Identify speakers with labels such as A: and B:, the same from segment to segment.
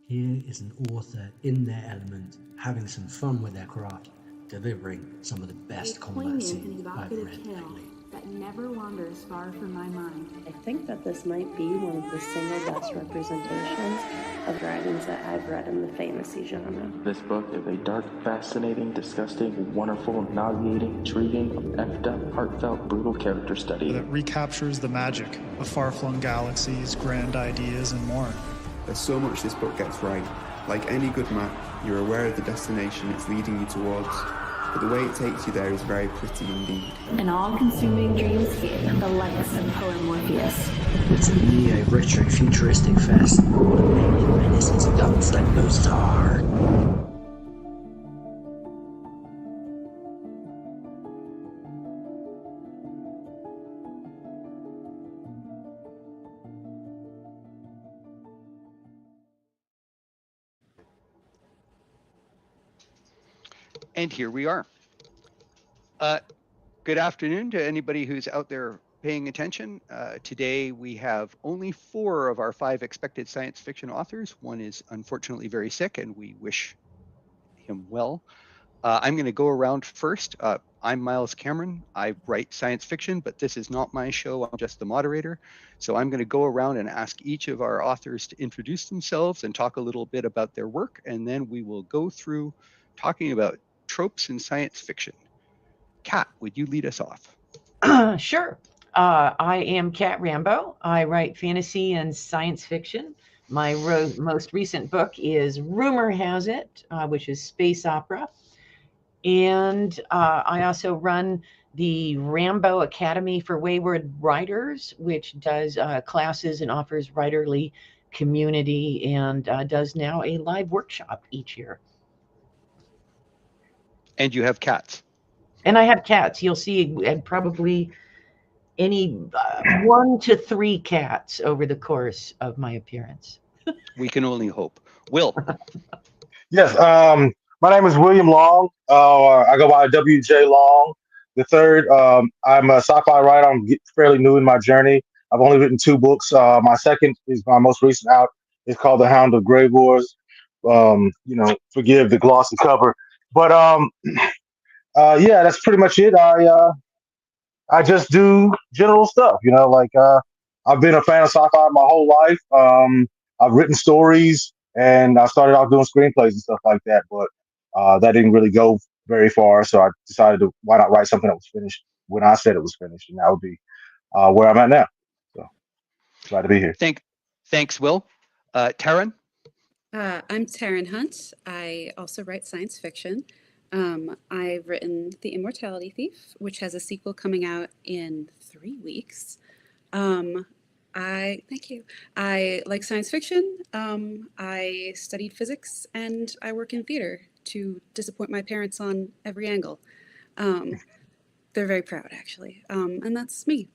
A: Here is an author in their element, having some fun with their craft, delivering some of the best combat scenes I've read lately.
B: That never wanders far from my mind.
C: I think that this might be one of the single best representations of dragons that I've read in the fantasy genre.
D: This book is a dark, fascinating, disgusting, wonderful, nauseating, intriguing, effed up, heartfelt, brutal character study
E: that recaptures the magic of far-flung galaxies, grand ideas, and more.
F: There's so much this book gets right. Like any good map, you're aware of the destination it's leading you towards, but the way it takes you there is very pretty indeed.
B: An all-consuming dreamscape, the likes of Poet Morpheus.
A: It's a neo-retro futuristic fest, with alien menaces and gunslike goes hard.
G: And here we are. Good afternoon to anybody who's out there paying attention. Today we have only 4 of our 5 expected science fiction authors. One is unfortunately very sick and we wish him well. I'm going to go around first. I'm Miles Cameron. I write science fiction, but this is not my show. I'm just the moderator. So I'm going to go around and ask each of our authors to introduce themselves and talk a little bit about their work. And then we will go through talking about tropes in science fiction. Kat, would you lead us off?
H: Sure. I am Kat Rambo. I write fantasy and science fiction. My most recent book is Rumor Has It, which is space opera. And I also run the Rambo Academy for Wayward Writers, which does classes and offers writerly community and does now a live workshop each year.
G: And you have cats.
H: And I have cats. You'll see probably any 1 to 3 cats over the course of my appearance.
G: We can only hope. Will.
I: Yes. My name is William Long. I go by WJ Long the third. I'm a sci-fi writer. I'm fairly new in my journey. I've only written 2 books. My second is my most recent out. It's called The Hound of Grey Wars. Forgive the glossy cover. But yeah, that's pretty much it. I just do general stuff, I've been a fan of sci-fi my whole life. I've written stories and I started off doing screenplays and stuff like that, but that didn't really go very far. So I decided why not write something that was finished when I said it was finished, and that would be where I'm at now. So glad to be here.
G: Thanks, Will. Taran?
J: I'm Taran Hunt. I also write science fiction. I've written The Immortality Thief, which has a sequel coming out in 3 weeks. Thank you. I like science fiction. I studied physics and I work in theater to disappoint my parents on every angle. They're very proud, actually. And that's me.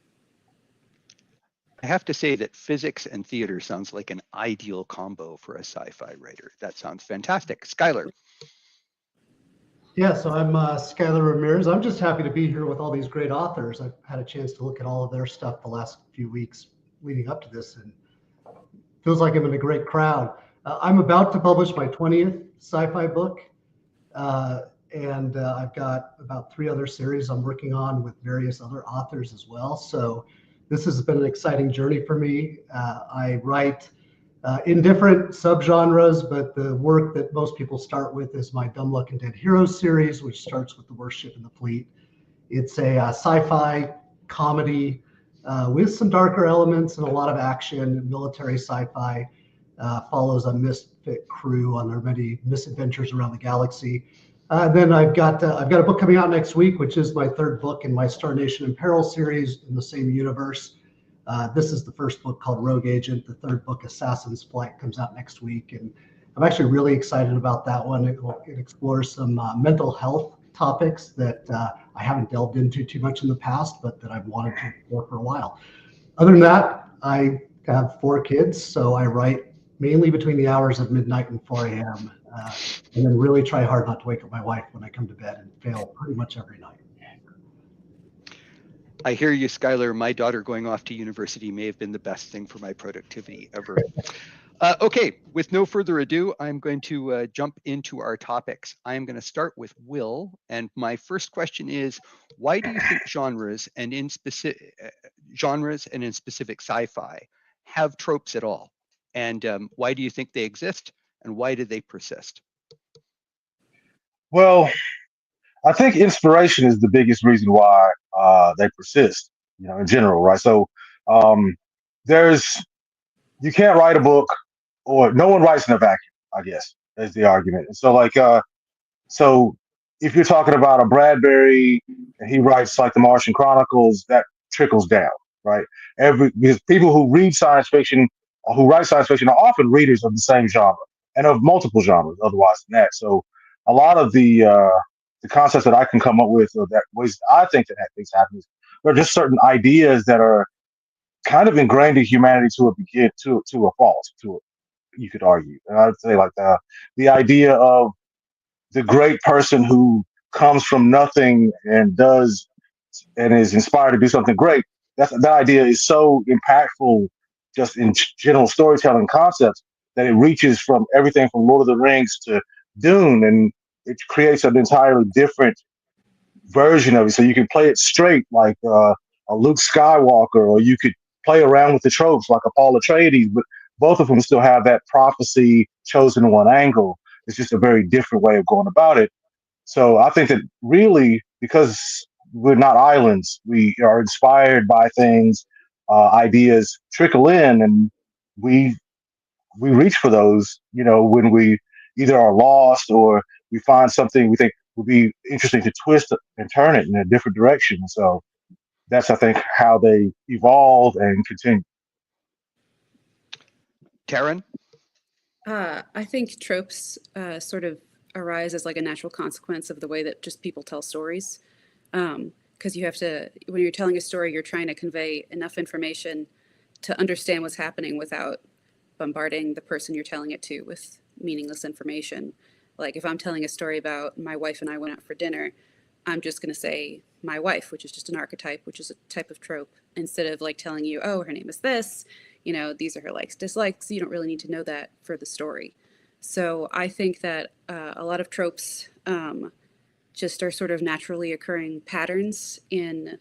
G: I have to say that physics and theater sounds like an ideal combo for a sci-fi writer. That sounds fantastic. Skyler.
K: Yeah, so I'm Skyler Ramirez. I'm just happy to be here with all these great authors. I've had a chance to look at all of their stuff the last few weeks leading up to this, and feels like I'm in a great crowd. I'm about to publish my 20th sci-fi book, and I've got about 3 other series I'm working on with various other authors as well. So this has been an exciting journey for me. I write in different subgenres, but the work that most people start with is my Dumb Luck and Dead Heroes series, which starts with the worst ship in the fleet. It's a sci-fi comedy with some darker elements and a lot of action. Military sci-fi follows a misfit crew on their many misadventures around the galaxy. Then I've got a book coming out next week, which is my 3rd book in my Star Nation in Peril series in the same universe. This is the first book called Rogue Agent. The 3rd book, Assassin's Flight, comes out next week, and I'm actually really excited about that one. It explores some mental health topics that I haven't delved into too much in the past, but that I've wanted to explore for a while. Other than that, I have 4 kids, so I write mainly between the hours of midnight and 4 a.m. And then really try hard not to wake up my wife when I come to bed, and fail pretty much every night.
G: I hear you, Skyler. My daughter going off to university may have been the best thing for my productivity ever. Okay, with no further ado, I'm going to jump into our topics. I'm going to start with Will, and my first question is, why do you think genres and in specific sci-fi have tropes at all? And why do you think they exist, and why do they persist?
I: Well, I think inspiration is the biggest reason why they persist, in general, right? So um, there's you can't write a book, or no one writes in a vacuum, I guess, is the argument. And so, so if you're talking about a Bradbury and he writes like the Martian Chronicles, that trickles down, right? Because people who read science fiction or who write science fiction are often readers of the same genre and of multiple genres, otherwise than that. So a lot of the concepts that I can come up with, or that ways I think that things happen, there are just certain ideas that are kind of ingrained in humanity to a fault, you could argue. And I'd say like the idea of the great person who comes from nothing and does and is inspired to do something great. That idea is so impactful, just in general storytelling concepts, that it reaches from everything from Lord of the Rings to Dune, and it creates an entirely different version of it. So you can play it straight like a Luke Skywalker, or you could play around with the tropes like a Paul Atreides, but both of them still have that prophecy chosen one angle. It's just a very different way of going about it. So I think that really, because we're not islands, we are inspired by things, ideas trickle in, and we we reach for those, when we either are lost or we find something we think would be interesting to twist and turn it in a different direction. So that's, I think, how they evolve and continue.
G: Taran?
J: I think tropes sort of arise as like a natural consequence of the way that just people tell stories. Because you have to, when you're telling a story, you're trying to convey enough information to understand what's happening without bombarding the person you're telling it to with meaningless information. Like if I'm telling a story about my wife and I went out for dinner, I'm just going to say my wife, which is just an archetype, which is a type of trope, instead of like telling you, oh, her name is this, these are her likes, dislikes. You don't really need to know that for the story. So I think that a lot of tropes just are sort of naturally occurring patterns in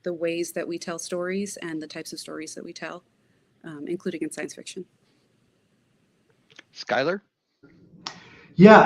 J: the ways that we tell stories and the types of stories that we tell, including in science fiction.
G: Skyler?
K: Yeah,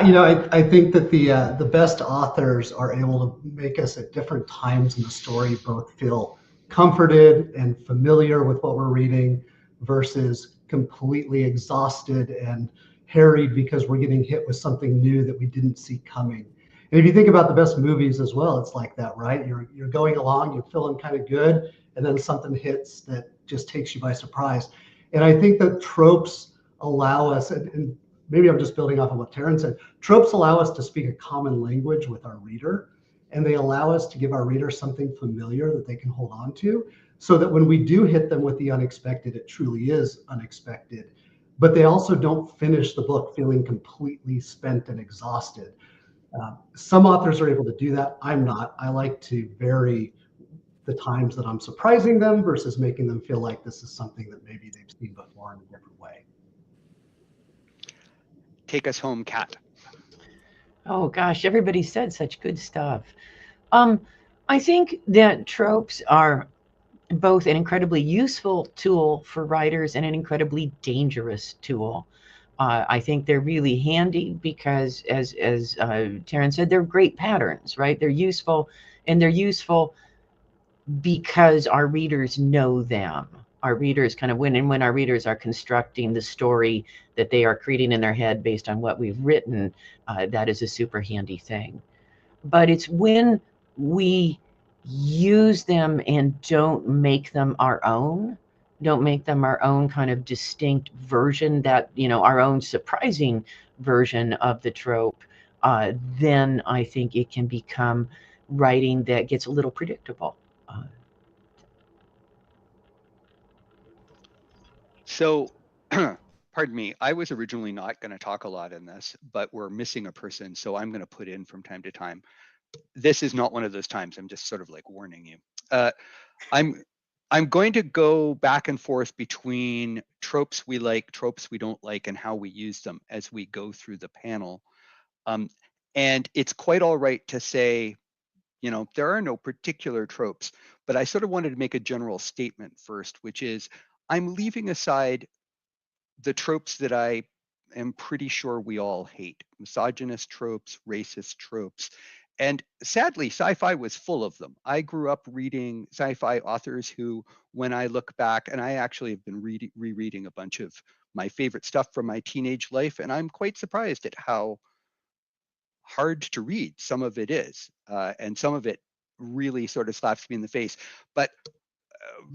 K: I think that the best authors are able to make us at different times in the story both feel comforted and familiar with what we're reading versus completely exhausted and harried because we're getting hit with something new that we didn't see coming. And if you think about the best movies as well, it's like that, right? You're going along, you're feeling kind of good, and then something hits that just takes you by surprise. And I think that tropes allow us, and maybe I'm just building off of what Taran said, tropes allow us to speak a common language with our reader, and they allow us to give our reader something familiar that they can hold on to, so that when we do hit them with the unexpected, it truly is unexpected. But they also don't finish the book feeling completely spent and exhausted. Some authors are able to do that. I'm not. I like to vary the times that I'm surprising them versus making them feel like this is something that maybe they've seen before in a different way.
G: Take us home, Kat.
H: Oh gosh, everybody said such good stuff. I think that tropes are both an incredibly useful tool for writers and an incredibly dangerous tool. I think they're really handy because, as Taran said, they're great patterns, right? They're useful, and they're useful because our readers know them. Our readers kind of when our readers are constructing the story that they are creating in their head based on what we've written, that is a super handy thing. But it's when we use them and don't make them our own kind of distinct version, that, our own surprising version of the trope, then I think it can become writing that gets a little predictable.
G: So, pardon me, I was originally not going to talk a lot in this, but we're missing a person, so I'm going to put in from time to time. This is not one of those times. I'm just sort of like warning you. I'm going to go back and forth between tropes we like, tropes we don't like, and how we use them as we go through the panel. And it's quite all right to say, you know, there are no particular tropes, but I sort of wanted to make a general statement first, which is I'm leaving aside the tropes that I am pretty sure we all hate: misogynist tropes, racist tropes. And sadly, sci-fi was full of them. I grew up reading sci-fi authors who, when I look back, and I actually have been rereading a bunch of my favorite stuff from my teenage life, and I'm quite surprised at how hard to read some of it is. And some of it really sort of slaps me in the face. But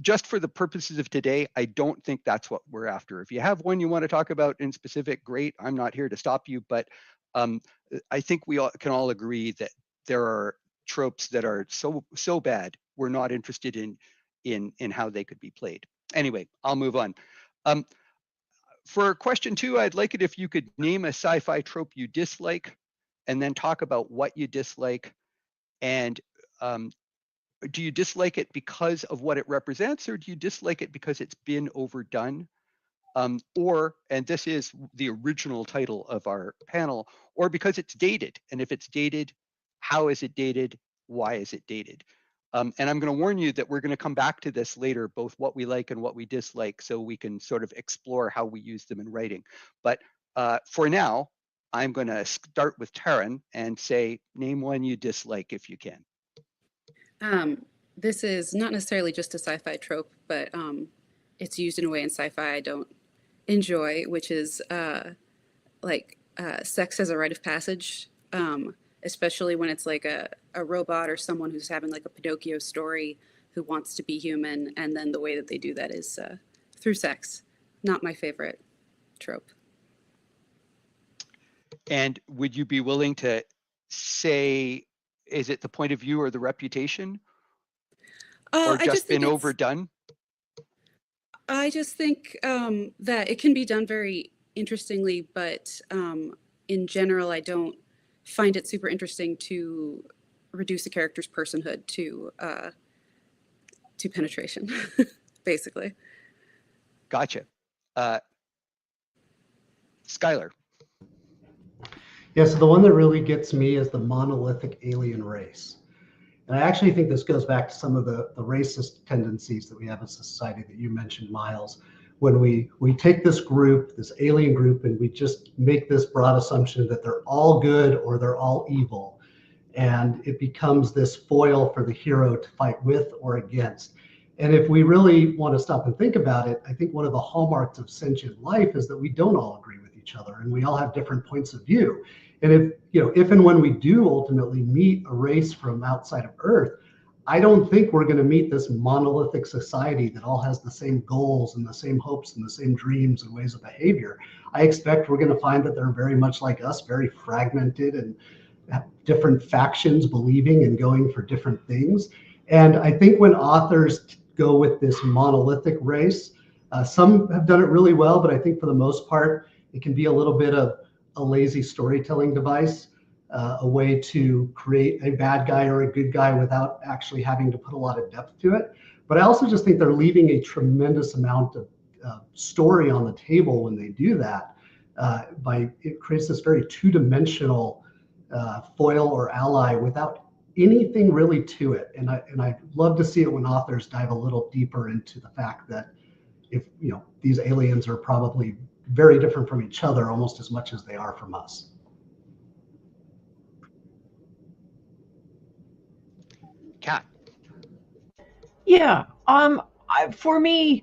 G: just for the purposes of today, I don't think that's what we're after. If you have one you want to talk about in specific, great. I'm not here to stop you, but I think we all can all agree that there are tropes that are so bad we're not interested in how they could be played. Anyway, I'll move on. For question 2, I'd like it if you could name a sci-fi trope you dislike, and then talk about what you dislike. And do you dislike it because of what it represents, or do you dislike it because it's been overdone? Or, and this is the original title of our panel, or because it's dated. And if it's dated, how is it dated? Why is it dated? And I'm going to warn you that we're going to come back to this later, both what we like and what we dislike, so we can sort of explore how we use them in writing. But for now, I'm going to start with Taran and say, name one you dislike if you can.
J: This is not necessarily just a sci-fi trope, but it's used in a way in sci-fi I don't enjoy, which is sex as a rite of passage, especially when it's like a robot or someone who's having like a Pinocchio story who wants to be human, and then the way that they do that is through sex. Not my favorite trope.
G: And would you be willing to say, is it the point of view or the reputation, or just been overdone?
J: I just think that it can be done very interestingly, but in general, I don't find it super interesting to reduce a character's personhood to penetration, basically.
G: Gotcha. Skyler.
K: Yeah, so the one that really gets me is the monolithic alien race. And I actually think this goes back to some of the racist tendencies that we have in society that you mentioned, Miles. When we take this group, this alien group, and we just make this broad assumption that they're all good or they're all evil. And it becomes this foil for the hero to fight with or against. And if we really want to stop and think about it, I think one of the hallmarks of sentient life is that we don't all agree with each other, and we all have different points of view. And if and when we do ultimately meet a race from outside of Earth, I don't think we're going to meet this monolithic society that all has the same goals and the same hopes and the same dreams and ways of behavior. I expect we're going to find that they're very much like us, very fragmented and have different factions believing and going for different things. And I think when authors go with this monolithic race, some have done it really well, but I think for the most part, it can be a little bit of a lazy storytelling device, a way to create a bad guy or a good guy without actually having to put a lot of depth to it. But I also just think they're leaving a tremendous amount of story on the table when they do that. It creates this very two-dimensional foil or ally without anything really to it. And I love to see it when authors dive a little deeper into the fact that if these aliens are probably very different from each other almost as much as they are from us.
G: Kat.
H: Yeah. For me,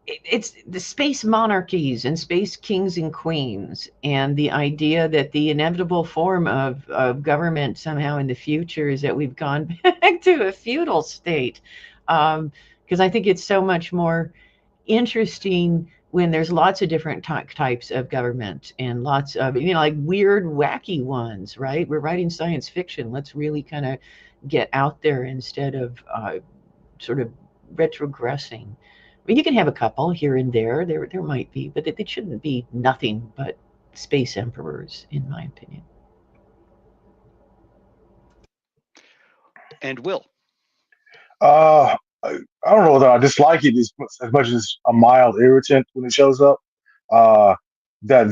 H: it's the space monarchies and space kings and queens, and the idea that the inevitable form of government somehow in the future is that we've gone back to a feudal state. Because I think it's so much more interesting when there's lots of different types of government and lots of, like weird, wacky ones, right? We're writing science fiction. Let's really kind of get out there instead of sort of retrogressing. I mean, you can have a couple here and there might be, but it shouldn't be nothing but space emperors, in my opinion.
G: And Will.
I: I don't know whether I dislike it as much as a mild irritant when it shows up. That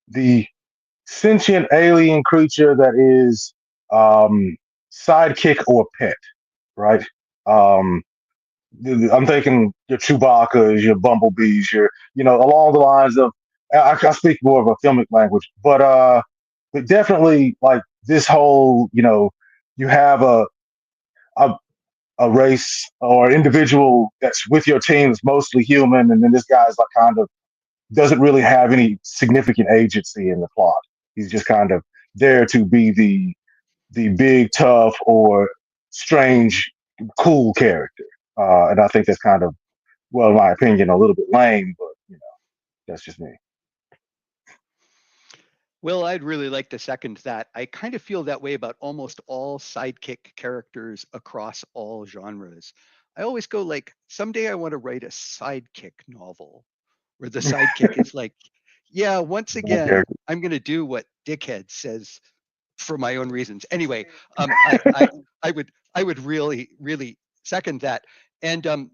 I: the sentient alien creature that is sidekick or pet, right? Um, I'm thinking your Chewbacca's, your Bumblebees, along the lines of. I speak more of a filmic language, but definitely like this whole, you have a a race or individual that's with your team is mostly human, and then this guy's like kind of doesn't really have any significant agency in the plot. He's just kind of there to be the big tough or strange cool character, and I think that's kind of, well, in my opinion, a little bit lame, but that's just me.
G: Well, I'd really like to second that. I kind of feel that way about almost all sidekick characters across all genres. I always go like, someday I want to write a sidekick novel where the sidekick is like, yeah, once again, I'm going to do what Dickhead says for my own reasons. Anyway, I would really second that. And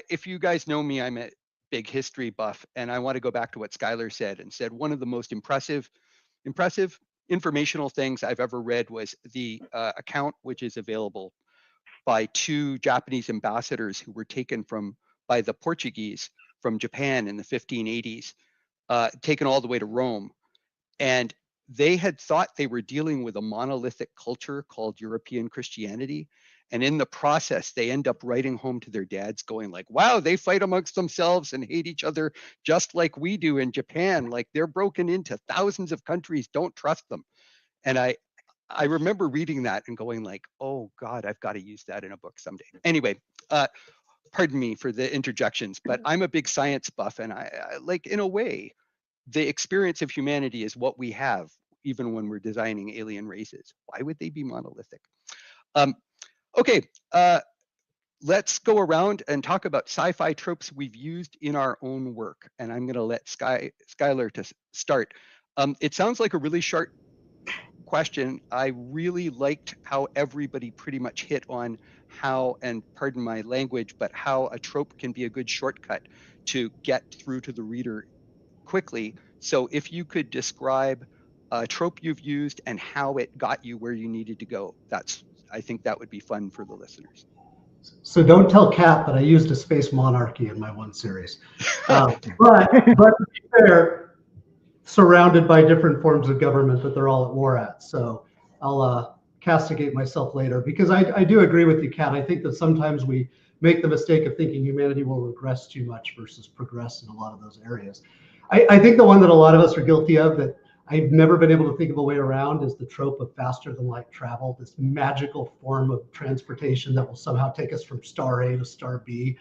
G: if you guys know me, I'm a big history buff, and I want to go back to what Skyler said and said one of the most impressive informational things I've ever read was the account, which is available by 2 Japanese ambassadors who were taken by the Portuguese from Japan in the 1580s, taken all the way to Rome. And they had thought they were dealing with a monolithic culture called European Christianity. And in the process, they end up writing home to their dads going like, wow, they fight amongst themselves and hate each other just like we do in Japan. Like they're broken into thousands of countries. Don't trust them. And I remember reading that and going like, oh God, I've got to use that in a book someday. Anyway, pardon me for the interjections, but I'm a big science buff, and I like, in a way, the experience of humanity is what we have, even when we're designing alien races. Why would they be monolithic? Okay, let's go around and talk about sci-fi tropes we've used in our own work. And I'm going to let Skyler to start. It sounds like a really short question. I really liked how everybody pretty much hit on how, and pardon my language, but how a trope can be a good shortcut to get through to the reader quickly. So if you could describe a trope you've used and how it got you where you needed to go, I think that would be fun for the listeners.
K: So don't tell Kat, but I used a space monarchy in my one series. But to be fair, surrounded by different forms of government that they're all at war at. So I'll castigate myself later, because I do agree with you, Kat. I think that sometimes we make the mistake of thinking humanity will regress too much versus progress in a lot of those areas. I think the one that a lot of us are guilty of that I've never been able to think of a way around is the trope of faster than light travel, this magical form of transportation that will somehow take us from star A to star B.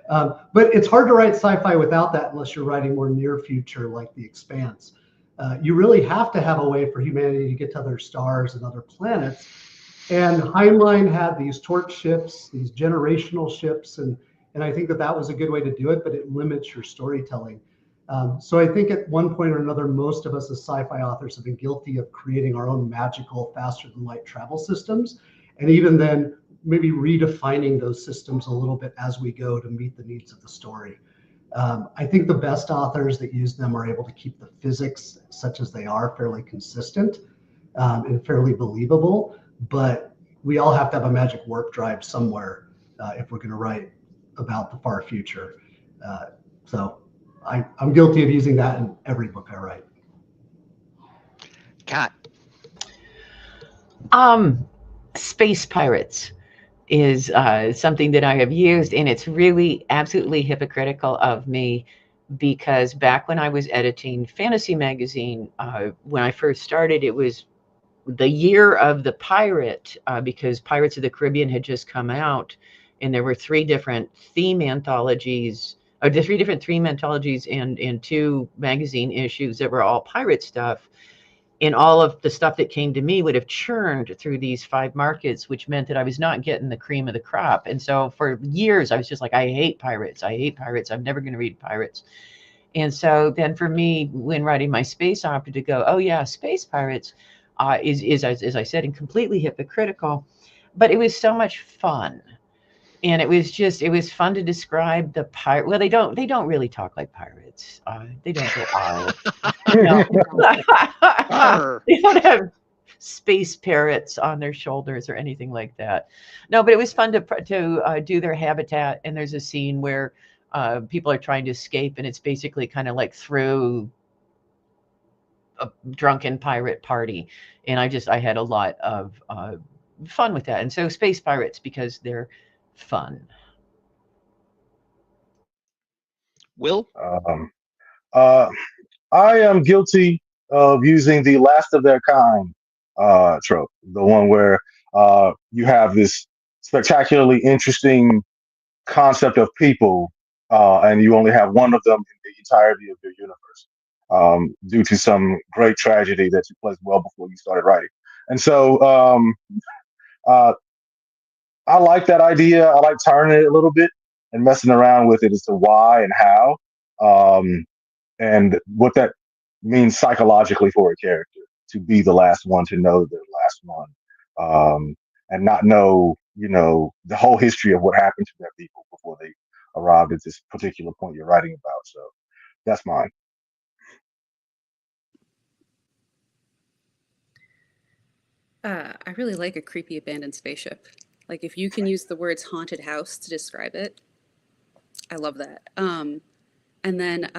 K: But it's hard to write sci-fi without that unless you're writing more near future like The Expanse. You really have to have a way for humanity to get to other stars and other planets. And Heinlein had these torch ships, these generational ships, and I think that was a good way to do it, but it limits your storytelling. So I think at one point or another, most of us as sci-fi authors have been guilty of creating our own magical faster than light travel systems. And even then, maybe redefining those systems a little bit as we go to meet the needs of the story. I think the best authors that use them are able to keep the physics, such as they are, fairly consistent and fairly believable. But we all have to have a magic warp drive somewhere if we're going to write about the far future. So I'm guilty of using that in every book I write.
G: Kat.
H: Space pirates is something that I have used, and it's really absolutely hypocritical of me, because back when I was editing fantasy magazine, when I first started, it was the year of the pirate, because Pirates of the Caribbean had just come out, and there were 3 different theme anthologies, or the 3 different theme anthologies and 2 magazine issues that were all pirate stuff. And all of the stuff that came to me would have churned through these 5 markets, which meant that I was not getting the cream of the crop. And so for years, I was just like, I hate pirates. I hate pirates. I'm never going to read pirates. And so then for me, when writing my space opera, to go, oh yeah, space pirates. is as I said, and completely hypocritical. But it was so much fun. And it was fun to describe the pirate. Well, they don't really talk like pirates. They don't go "arr." No. They don't have space parrots on their shoulders or anything like that. No, but it was fun to do their habitat. And there's a scene where people are trying to escape, and it's basically kind of like through a drunken pirate party. And I had a lot of fun with that. And so space pirates, because they're fun.
G: Will?
I: I am guilty of using the last of their kind trope, the one where you have this spectacularly interesting concept of people, and you only have one of them in the entirety of your universe, due to some great tragedy that took place well before you started writing. And so I like that idea. I like turning it a little bit and messing around with it as to why and how, and what that means psychologically for a character to be the last one to know the last one, and not know, the whole history of what happened to their people before they arrived at this particular point you're writing about. So that's mine.
J: I really like a creepy abandoned spaceship. Like if you can use the words haunted house to describe it, I love that. And then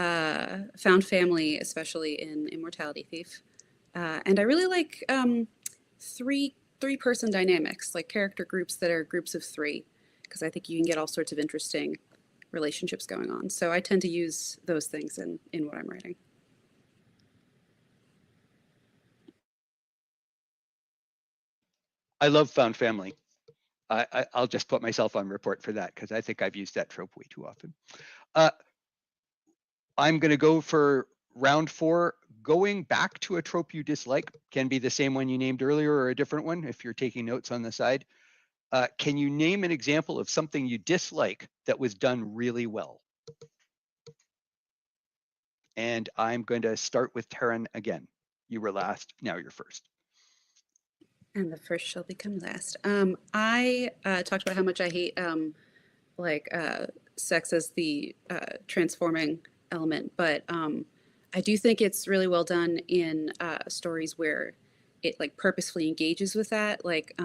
J: found family, especially in Immortality Thief. And I really like three-person dynamics, like character groups that are groups of three, because I think you can get all sorts of interesting relationships going on. So I tend to use those things in what I'm writing.
G: I love found family. I'll just put myself on report for that because I think I've used that trope way too often. I'm going to go for round 4. Going back to a trope you dislike, can be the same one you named earlier or a different one if you're taking notes on the side. Can you name an example of something you dislike that was done really well? And I'm going to start with Taran again. You were last, now you're first.
J: And the first shall become last. I talked about how much I hate sex as the transforming element, but I do think it's really well done in stories where it like purposefully engages with that. Like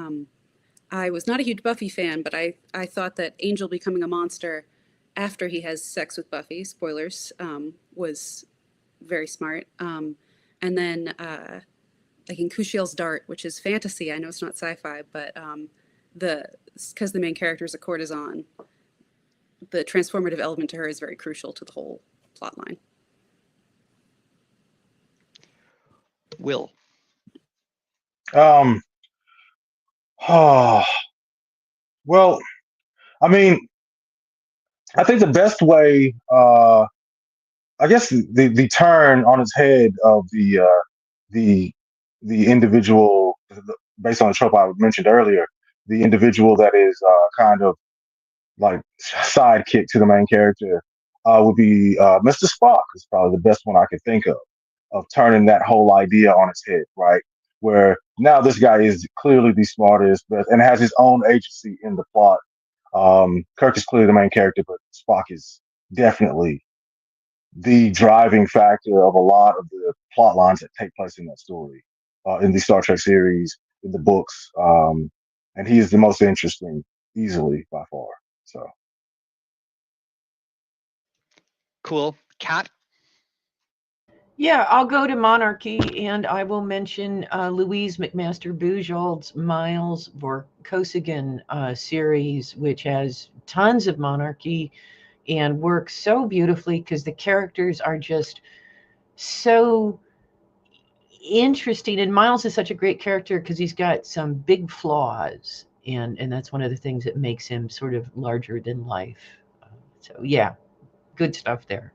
J: I was not a huge Buffy fan, but I thought that Angel becoming a monster after he has sex with Buffy, spoilers, was very smart. And then like in Kushiel's Dart, which is fantasy, I know it's not sci-fi, but because the main character is a courtesan, the transformative element to her is very crucial to the whole plot line.
G: Will.
I: Well, I mean, I think the best way, I guess the turn on its head of the individual, based on the trope I mentioned earlier, the individual that is kind of like sidekick to the main character, would be Mr. Spock. Is probably the best one I could think of turning that whole idea on its head, right? Where now this guy is clearly the smartest, and has his own agency in the plot. Kirk is clearly the main character, but Spock is definitely the driving factor of a lot of the plot lines that take place in that story, in the Star Trek series, in the books, and he is the most interesting, easily by far. So
G: cool. Kat?
H: Yeah, I'll go to Monarchy, and I will mention Louise McMaster Bujold's Miles Vorkosigan series, which has tons of monarchy and works so beautifully because the characters are just so interesting. And Miles is such a great character because he's got some big flaws, and that's one of the things that makes him sort of larger than life. So yeah, good stuff there.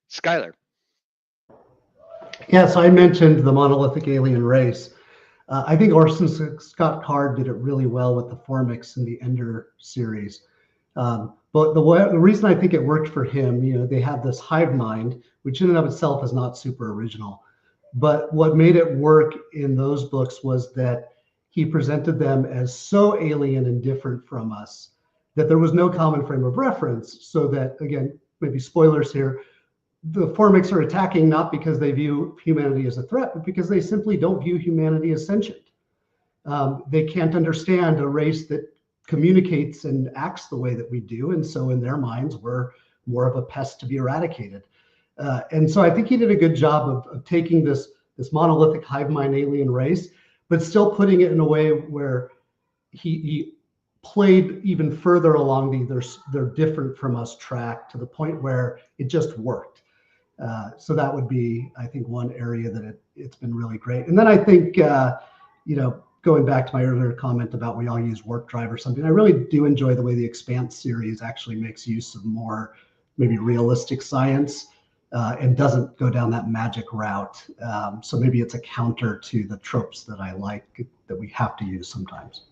G: Skyler.
K: Yes, I mentioned the monolithic alien race. I think Orson Scott Card did it really well with the Formix in the Ender series. But the reason I think it worked for him, they have this hive mind, which in and of itself is not super original. But what made it work in those books was that he presented them as so alien and different from us that there was no common frame of reference. So that, again, maybe spoilers here, the Formics are attacking not because they view humanity as a threat, but because they simply don't view humanity as sentient. They can't understand a race that communicates and acts the way that we do. And so in their minds, we're more of a pest to be eradicated. And so I think he did a good job of taking this monolithic hive mind alien race, but still putting it in a way where he played even further along they're different from us track to the point where it just worked. So that would be, I think, one area that it's been really great. And then I think, going back to my earlier comment about we all use warp drive or something, I really do enjoy the way the Expanse series actually makes use of more maybe realistic science and doesn't go down that magic route. So maybe it's a counter to the tropes that I like that we have to use sometimes.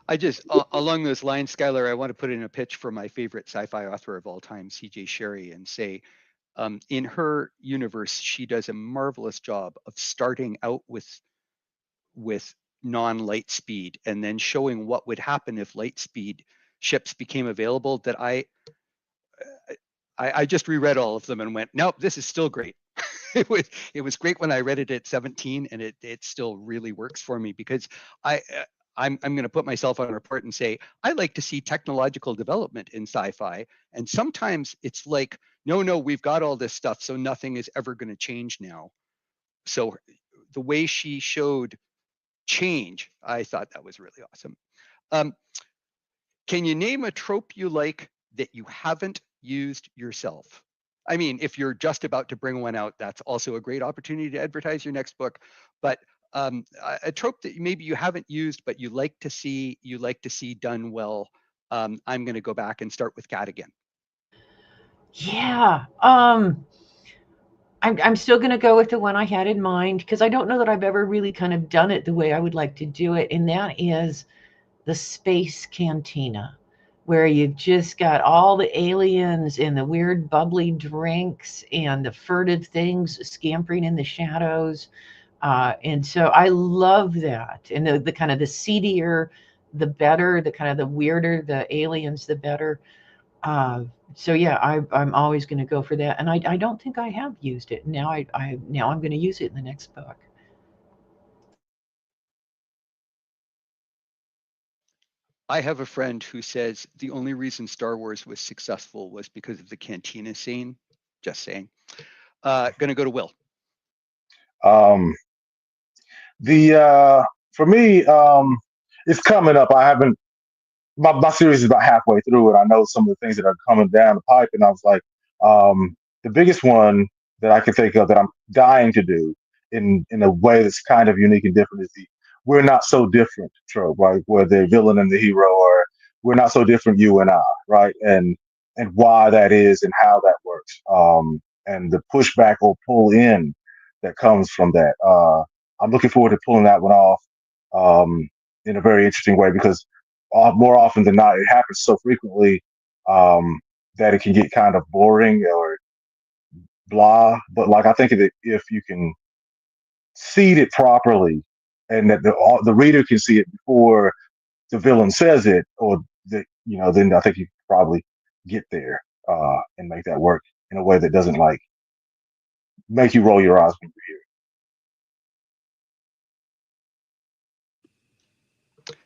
G: I just, along those lines, Skyler, I want to put in a pitch for my favorite sci-fi author of all time, C.J. Sherry, and say, in her universe, she does a marvelous job of starting out with non-light speed and then showing what would happen if light speed ships became available. That I just reread all of them and went, nope, this is still great. It was great when I read it at 17, and it still really works for me because I'm going to put myself on a report and say, I like to see technological development in sci-fi. And sometimes it's like, no, we've got all this stuff, so nothing is ever going to change now. So the way she showed change, I thought that was really awesome. Can you name a trope you like that you haven't used yourself? I mean, if you're just about to bring one out, that's also a great opportunity to advertise your next book. But a trope that maybe you haven't used, but you like to see done well. I'm going to go back and start with Kat again.
H: Yeah. I'm still going to go with the one I had in mind because I don't know that I've ever really kind of done it the way I would like to do it. And that is the space cantina, where you've just got all the aliens and the weird bubbly drinks and the furtive things scampering in the shadows. And so I love that. And the kind of the seedier, the better, the kind of the weirder the aliens, the better. So yeah, I'm always going to go for that. And I don't think I have used it. Now I'm going to use it in the next book.
G: I have a friend who says the only reason Star Wars was successful was because of the cantina scene. Just saying. Gonna go to Will.
I: For me, it's coming up. I haven't. My series is about halfway through it. I know some of the things that are coming down the pipe, and I was like, the biggest one that I can think of that I'm dying to do in a way that's kind of unique and different is the "we're not so different" trope, right? Where the villain and the hero are, "we're not so different, you and I," right? And why that is and how that works, and the pushback or pull in that comes from that. I'm looking forward to pulling that one off in a very interesting way because more often than not, it happens so frequently that it can get kind of boring or blah. But like I think that if you can seed it properly, and that the reader can see it before the villain says it, or then I think you can probably get there and make that work in a way that doesn't like make you roll your eyes when you hear it.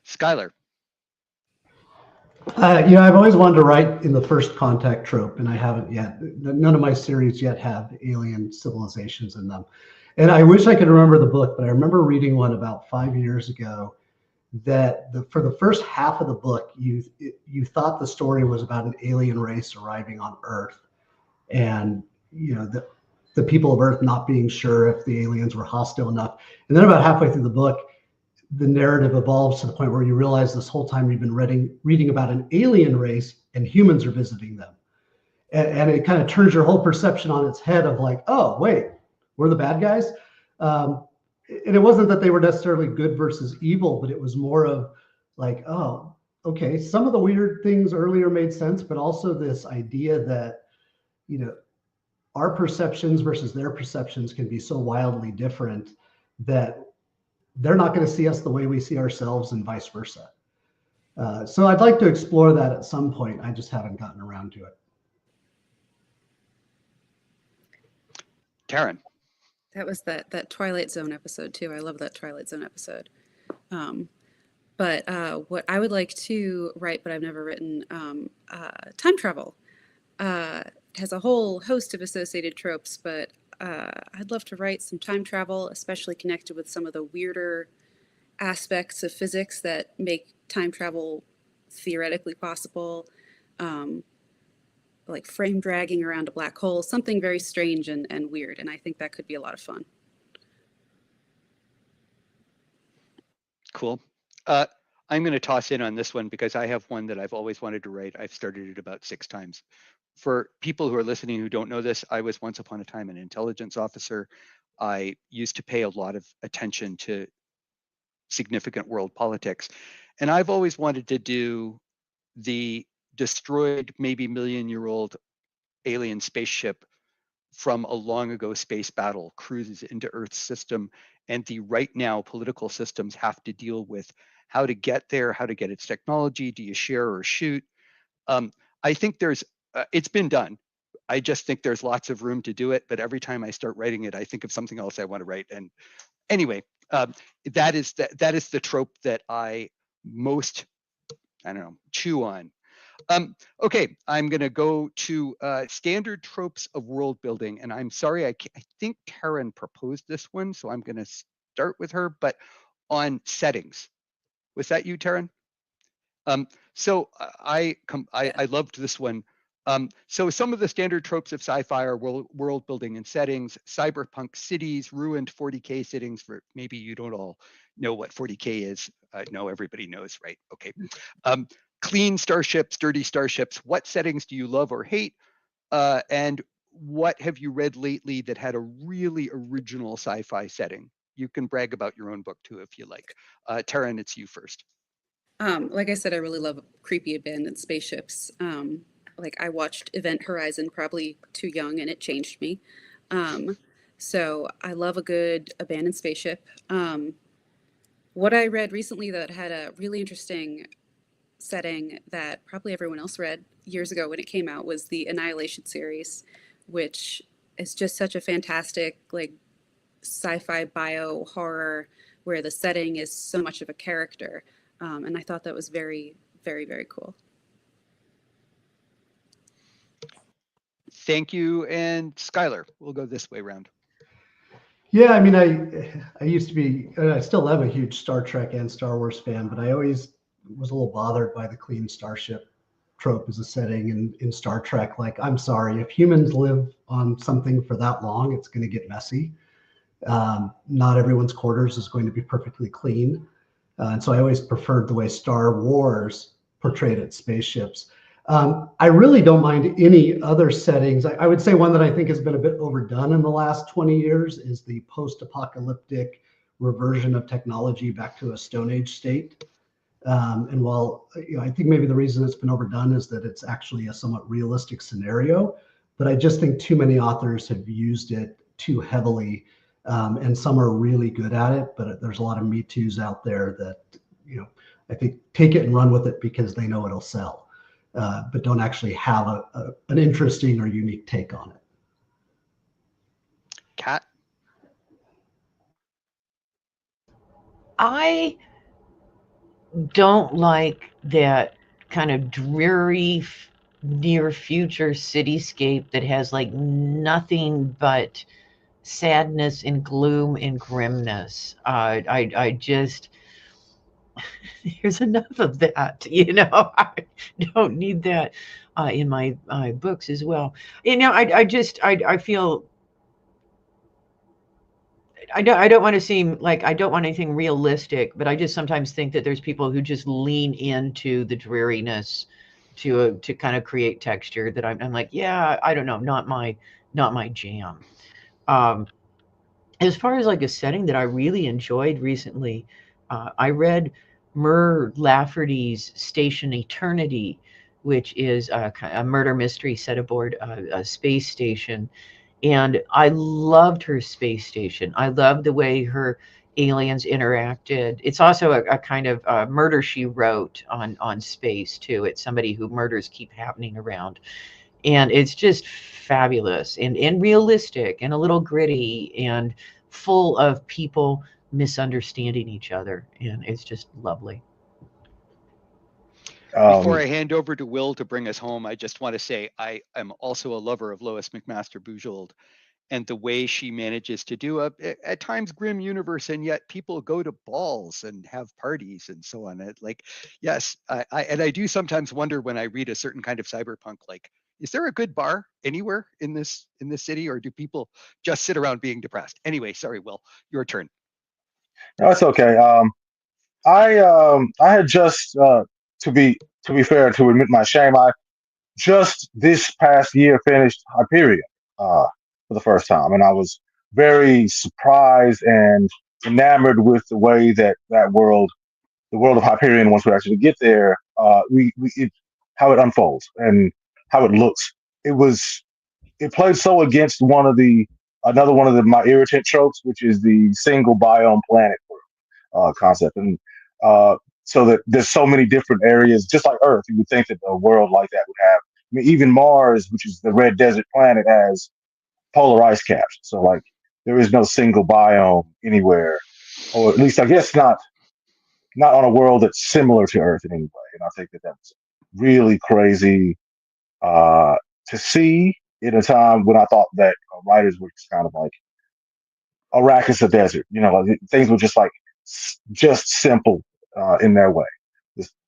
G: Skyler.
K: I've always wanted to write in the first contact trope, and I haven't yet. None of my series yet have alien civilizations in them. And I wish I could remember the book, but I remember reading one about 5 years ago that for the first half of the book, you thought the story was about an alien race arriving on Earth, and the people of Earth not being sure if the aliens were hostile enough. And then about halfway through the book, the narrative evolves to the point where you realize this whole time you've been reading about an alien race and humans are visiting them. And it kind of turns your whole perception on its head of like, oh, wait, we're the bad guys. And it wasn't that they were necessarily good versus evil, but it was more of like, oh, okay, some of the weird things earlier made sense, but also this idea that, our perceptions versus their perceptions can be so wildly different that they're not going to see us the way we see ourselves and vice versa. So I'd like to explore that at some point. I just haven't gotten around to it.
G: Taran.
J: That was that Twilight Zone episode too. I love that Twilight Zone episode. But what I would like to write, but I've never written, time travel. Has a whole host of associated tropes, but I'd love to write some time travel, especially connected with some of the weirder aspects of physics that make time travel theoretically possible, like frame dragging around a black hole, something very strange and weird. And I think that could be a lot of fun.
G: Cool. I'm going to toss in on this one because I have one that I've always wanted to write. I've started it about 6 times. For people who are listening who don't know this, I was once upon a time an intelligence officer. I used to pay a lot of attention to significant world politics. And I've always wanted to do the destroyed, maybe million-year-old alien spaceship from a long ago space battle cruises into Earth's system, and the right now political systems have to deal with how to get there, how to get its technology, do you share or shoot? I think there's, it's been done. I just think there's lots of room to do it, but every time I start writing it, I think of something else I want to write. And anyway, that is the trope that I most, I don't know, chew on. Okay, I'm going to go to standard tropes of world building, and I'm sorry, I think Taran proposed this one, so I'm going to start with her, but on settings. Was that you, Taran? So I loved this one. So some of the standard tropes of sci-fi are world building and settings, cyberpunk cities, ruined 40K settings. For maybe you don't all know what 40K is. No, everybody knows, right? Okay. Clean starships, dirty starships. What settings do you love or hate? And what have you read lately that had a really original sci-fi setting? You can brag about your own book too, if you like. Taran, it's you first.
J: Like I said, I really love creepy abandoned spaceships. Like I watched Event Horizon probably too young and it changed me. So I love a good abandoned spaceship. What I read recently that had a really interesting setting that probably everyone else read years ago when it came out was the Annihilation series, which is just such a fantastic like sci-fi bio horror where the setting is so much of a character. And I thought that was very, very, very cool.
G: Thank you. And Skyler, we'll go this way around.
K: Yeah, I mean, I used to be, I still am a huge Star Trek and Star Wars fan, but I always was a little bothered by the clean starship trope as a setting in Star Trek. Like, I'm sorry, if humans live on something for that long, it's going to get messy. Not everyone's quarters is going to be perfectly clean. And so I always preferred the way Star Wars portrayed its spaceships. I really don't mind any other settings. I would say one that I think has been a bit overdone in the last 20 years is the post-apocalyptic reversion of technology back to a Stone Age state. And while I think maybe the reason it's been overdone is that it's actually a somewhat realistic scenario, but I just think too many authors have used it too heavily. And some are really good at it, but there's a lot of Me Too's out there that, I think take it and run with it because they know it'll sell. But don't actually have an interesting or unique take on it.
G: Kat?
H: I don't like that kind of dreary near future cityscape that has like nothing but sadness and gloom and grimness. I just there's enough of that, I don't need that in my books as well. I feel I don't want to seem like I don't want anything realistic, but I just sometimes think that there's people who just lean into the dreariness to kind of create texture that I'm like, yeah, I don't know, not my jam. As far as like a setting that I really enjoyed recently, I read Mur Lafferty's Station Eternity, which is a murder mystery set aboard a space station. And I loved her space station. I loved the way her aliens interacted. It's also a kind of murder she wrote on space too. It's somebody who murders keep happening around, and it's just fabulous and realistic and a little gritty and full of people misunderstanding each other, and it's just lovely.
G: Before I hand over to Will to bring us home, I just want to say I am also a lover of Lois McMaster Bujold, and the way she manages to do a at times grim universe, and yet people go to balls and have parties and so on. Like, yes, I do sometimes wonder when I read a certain kind of cyberpunk, like, is there a good bar anywhere in this city, or do people just sit around being depressed? Anyway, sorry, Will, your turn.
I: No, it's okay. I had just to be fair, to admit my shame, I just this past year finished Hyperion for the first time, and I was very surprised and enamored with the way that the world of Hyperion, once we actually get there, how it unfolds and how it looks. It played so against another one of my irritant tropes, which is the single biome planet concept, and so that there's so many different areas, just like Earth. You would think that a world like that would have. I mean, even Mars, which is the red desert planet, has polar ice caps. So like, there is no single biome anywhere, or at least I guess not on a world that's similar to Earth in any way. And I think that that's really crazy to see in a time when I thought that writers were just kind of like Arrakis a desert. You know, like things were just like just simple in their way.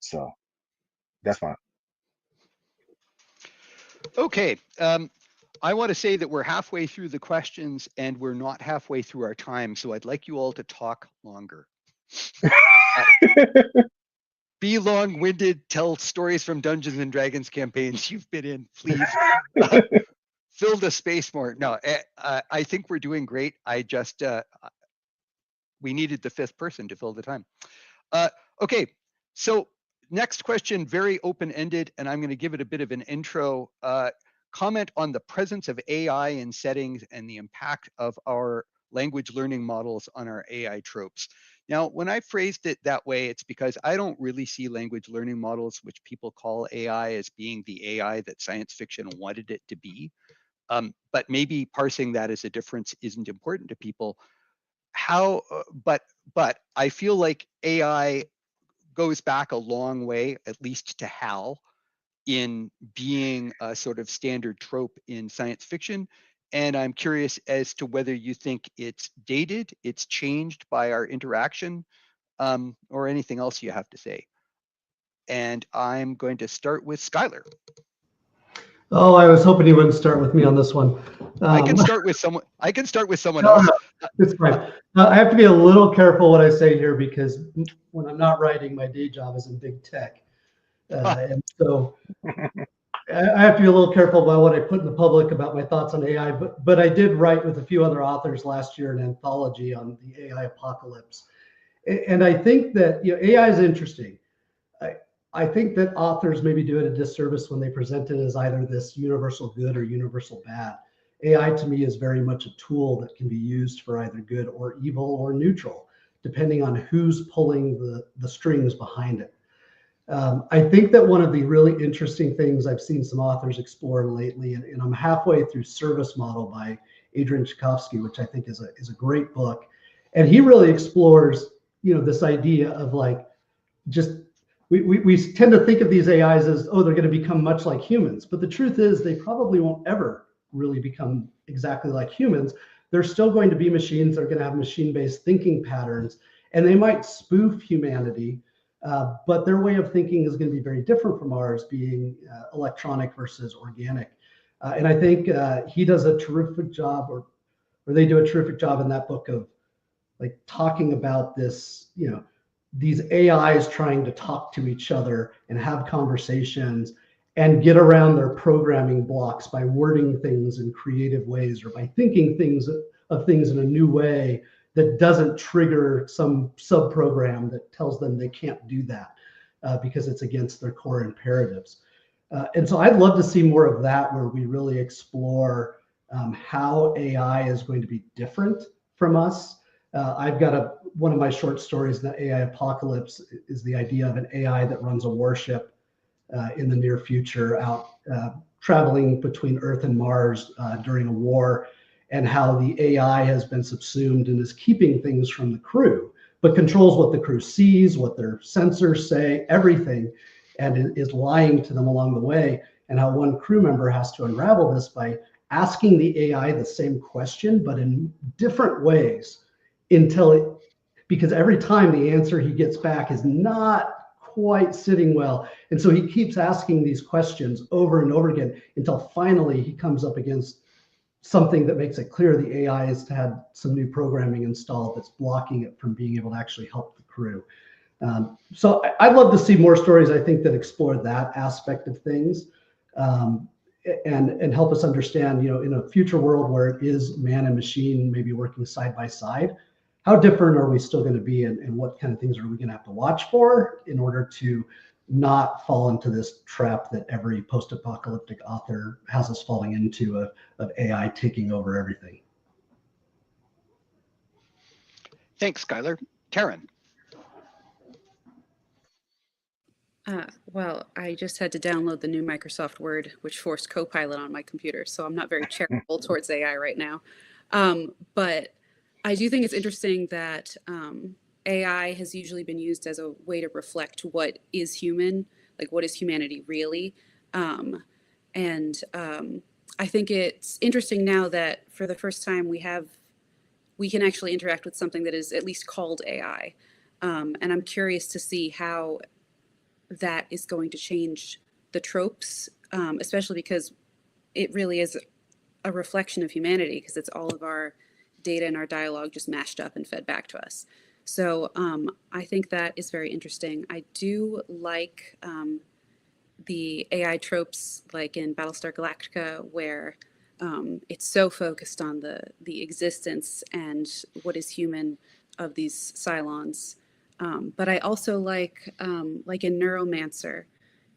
I: So that's fine.
G: Okay. I want to say that we're halfway through the questions and we're not halfway through our time, so I'd like you all to talk longer. Be long-winded, tell stories from Dungeons and Dragons campaigns you've been in, please. Fill the space more. No, I think we're doing great. I just, we needed the fifth person to fill the time. Okay, so next question, very open-ended, and I'm going to give it a bit of an intro. Comment on the presence of AI in settings and the impact of our language learning models on our AI tropes. Now, when I phrased it that way, it's because I don't really see language learning models, which people call AI, as being the AI that science fiction wanted it to be. But maybe parsing that as a difference isn't important to people. But I feel like AI goes back a long way, at least to HAL, in being a sort of standard trope in science fiction. And I'm curious as to whether you think it's dated, it's changed by our interaction, or anything else you have to say. And I'm going to start with Skyler.
K: Oh, I was hoping you wouldn't start with me on this one.
G: I can start with someone. I can start with someone else.
K: It's fine. I have to be a little careful what I say here, because when I'm not writing, my day job is in big tech. And so I have to be a little careful about what I put in the public about my thoughts on AI, but I did write with a few other authors last year an anthology on the AI apocalypse. And I think that, you know, AI is interesting. I think that authors maybe do it a disservice when they present it as either this universal good or universal bad. AI to me is very much a tool that can be used for either good or evil or neutral, depending on who's pulling the strings behind it. I think that one of the really interesting things I've seen some authors explore lately, and I'm halfway through Service Model by Adrian Tchaikovsky, which I think is a great book. And he really explores, you know, this idea of like, just, we tend to think of these AIs as, oh, they're going to become much like humans. But the truth is they probably won't ever really become exactly like humans. They're still going to be machines. They're going to have machine-based thinking patterns, and they might spoof humanity. But their way of thinking is going to be very different from ours, being electronic versus organic. And I think he does a terrific job, or they do a terrific job in that book of like talking about this, you know, these AIs trying to talk to each other and have conversations and get around their programming blocks by wording things in creative ways, or by thinking of things in a new way that doesn't trigger some sub-program that tells them they can't do that because it's against their core imperatives. And so I'd love to see more of that, where we really explore how AI is going to be different from us. I've got one of my short stories, The AI Apocalypse, is the idea of an AI that runs a warship in the near future out traveling between Earth and Mars during a war, and how the AI has been subsumed and is keeping things from the crew, but controls what the crew sees, what their sensors say, everything, and is lying to them along the way. And how one crew member has to unravel this by asking the AI the same question, but in different ways, because every time the answer he gets back is not quite sitting well. And so he keeps asking these questions over and over again until finally he comes up against something that makes it clear the AI has had some new programming installed that's blocking it from being able to actually help the crew. So I'd love to see more stories, I think, that explore that aspect of things, and help us understand, in a future world where it is man and machine maybe working side by side, how different are we still going to be, and what kind of things are we going to have to watch for in order to not fall into this trap that every post-apocalyptic author has us falling into, of AI taking over everything.
G: Thanks, Skyler. Taran.
J: Well, I just had to download the new Microsoft Word, which forced Copilot on my computer, so I'm not very charitable towards AI right now. But I do think it's interesting that AI has usually been used as a way to reflect what is human, like what is humanity really. And I think it's interesting now that for the first time we can actually interact with something that is at least called AI. And I'm curious to see how that is going to change the tropes, especially because it really is a reflection of humanity, because it's all of our data and our dialogue just mashed up and fed back to us. So I think that is very interesting. I do like the AI tropes, like in Battlestar Galactica, where it's so focused on the existence and what is human of these Cylons. But I also like in Neuromancer,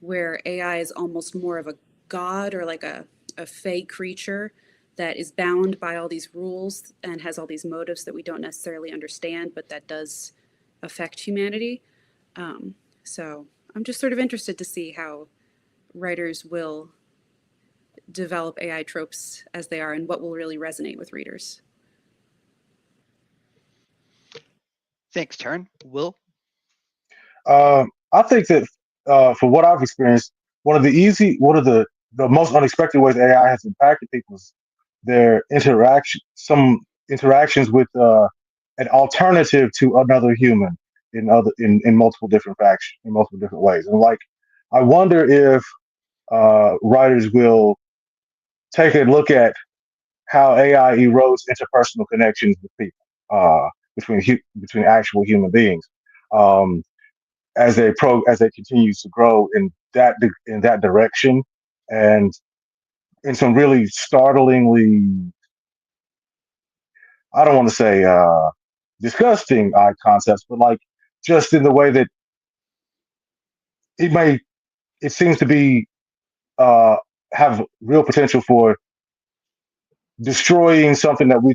J: where AI is almost more of a god, or like a fey creature that is bound by all these rules and has all these motives that we don't necessarily understand, but that does affect humanity. So I'm just sort of interested to see how writers will develop AI tropes as they are, and what will really resonate with readers.
G: Thanks, Taran. Will?
I: I think that for what I've experienced, one of the most unexpected ways AI has impacted people is their some interactions with an alternative to another human in multiple different in multiple different ways. And like, I wonder if writers will take a look at how AI erodes interpersonal connections with people, between actual human beings. As they continue to grow in that direction, and in some really startlingly, I don't want to say disgusting concepts, but like, just in the way that it seems to be have real potential for destroying something that we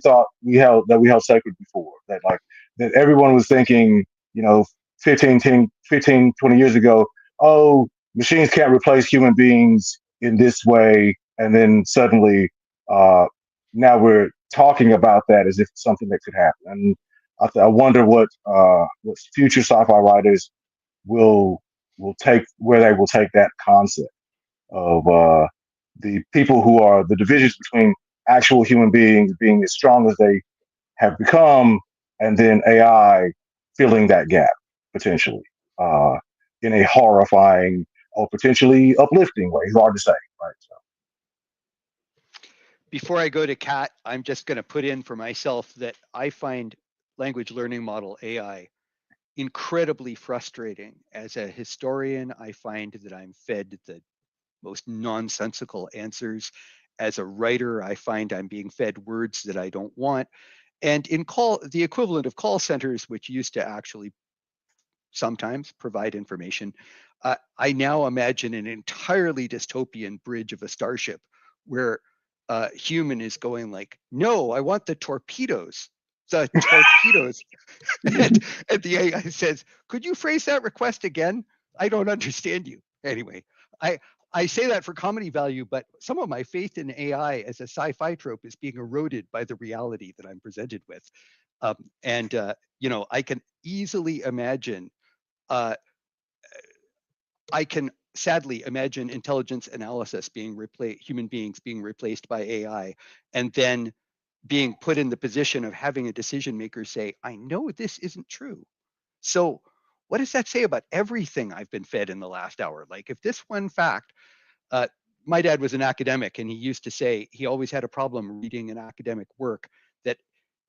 I: held sacred before, that everyone was thinking, 15, 20 years ago, oh, machines can't replace human beings in this way, and then suddenly now we're talking about that as if it's something that could happen. And I wonder what future sci-fi writers will take, where they will take that concept of the people who are the divisions between actual human beings being as strong as they have become, and then AI filling that gap potentially in a horrifying or potentially uplifting way. It's hard to say, right? So.
G: Before I go to Kat, I'm just going to put in for myself that I find language learning model AI incredibly frustrating. As a historian, I find that I'm fed the most nonsensical answers. As a writer, I find I'm being fed words that I don't want. And the equivalent of call centers, which used to actually sometimes provide information, I now imagine an entirely dystopian bridge of a starship where human is going like, no, I want the torpedoes. The torpedoes. and the AI says, could you phrase that request again? I don't understand you. Anyway, I say that for comedy value, but some of my faith in AI as a sci-fi trope is being eroded by the reality that I'm presented with. I can easily imagine, I can sadly imagine intelligence analysis being replaced, human beings being replaced by AI, and then being put in the position of having a decision maker say, I know this isn't true. So what does that say about everything I've been fed in the last hour? Like if this one fact, my dad was an academic and he used to say he always had a problem reading an academic work that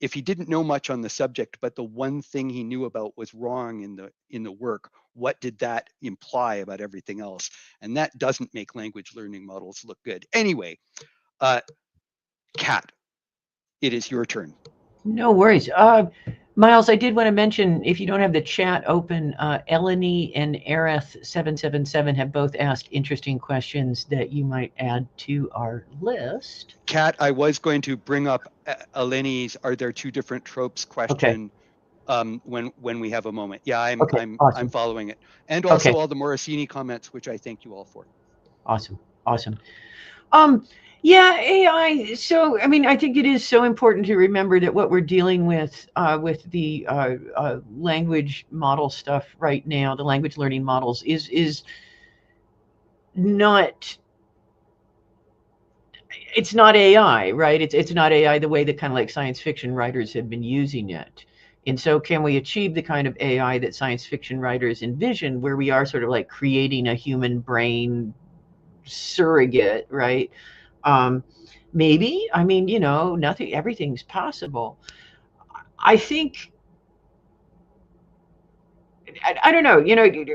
G: if he didn't know much on the subject, but the one thing he knew about was wrong in the work, what did that imply about everything else? And that doesn't make language learning models look good. Anyway, Kat, it is your turn.
H: No worries. Miles, I did want to mention, if you don't have the chat open, Eleni and Aerith777 have both asked interesting questions that you might add to our list.
G: Kat, I was going to bring up Eleni's "Are there two different tropes?" question when we have a moment. Yeah, I'm following it, and also all the Morosini comments, which I thank you all for.
H: Awesome. Yeah, AI. So, I mean, I think it is so important to remember that what we're dealing with the language model stuff right now, the language learning models, is not. It's not AI, right? It's not AI the way that kind of like science fiction writers have been using it. And so, can we achieve the kind of AI that science fiction writers envision, where we are sort of like creating a human brain surrogate, right? Maybe. I mean, everything's possible. I think, I don't know,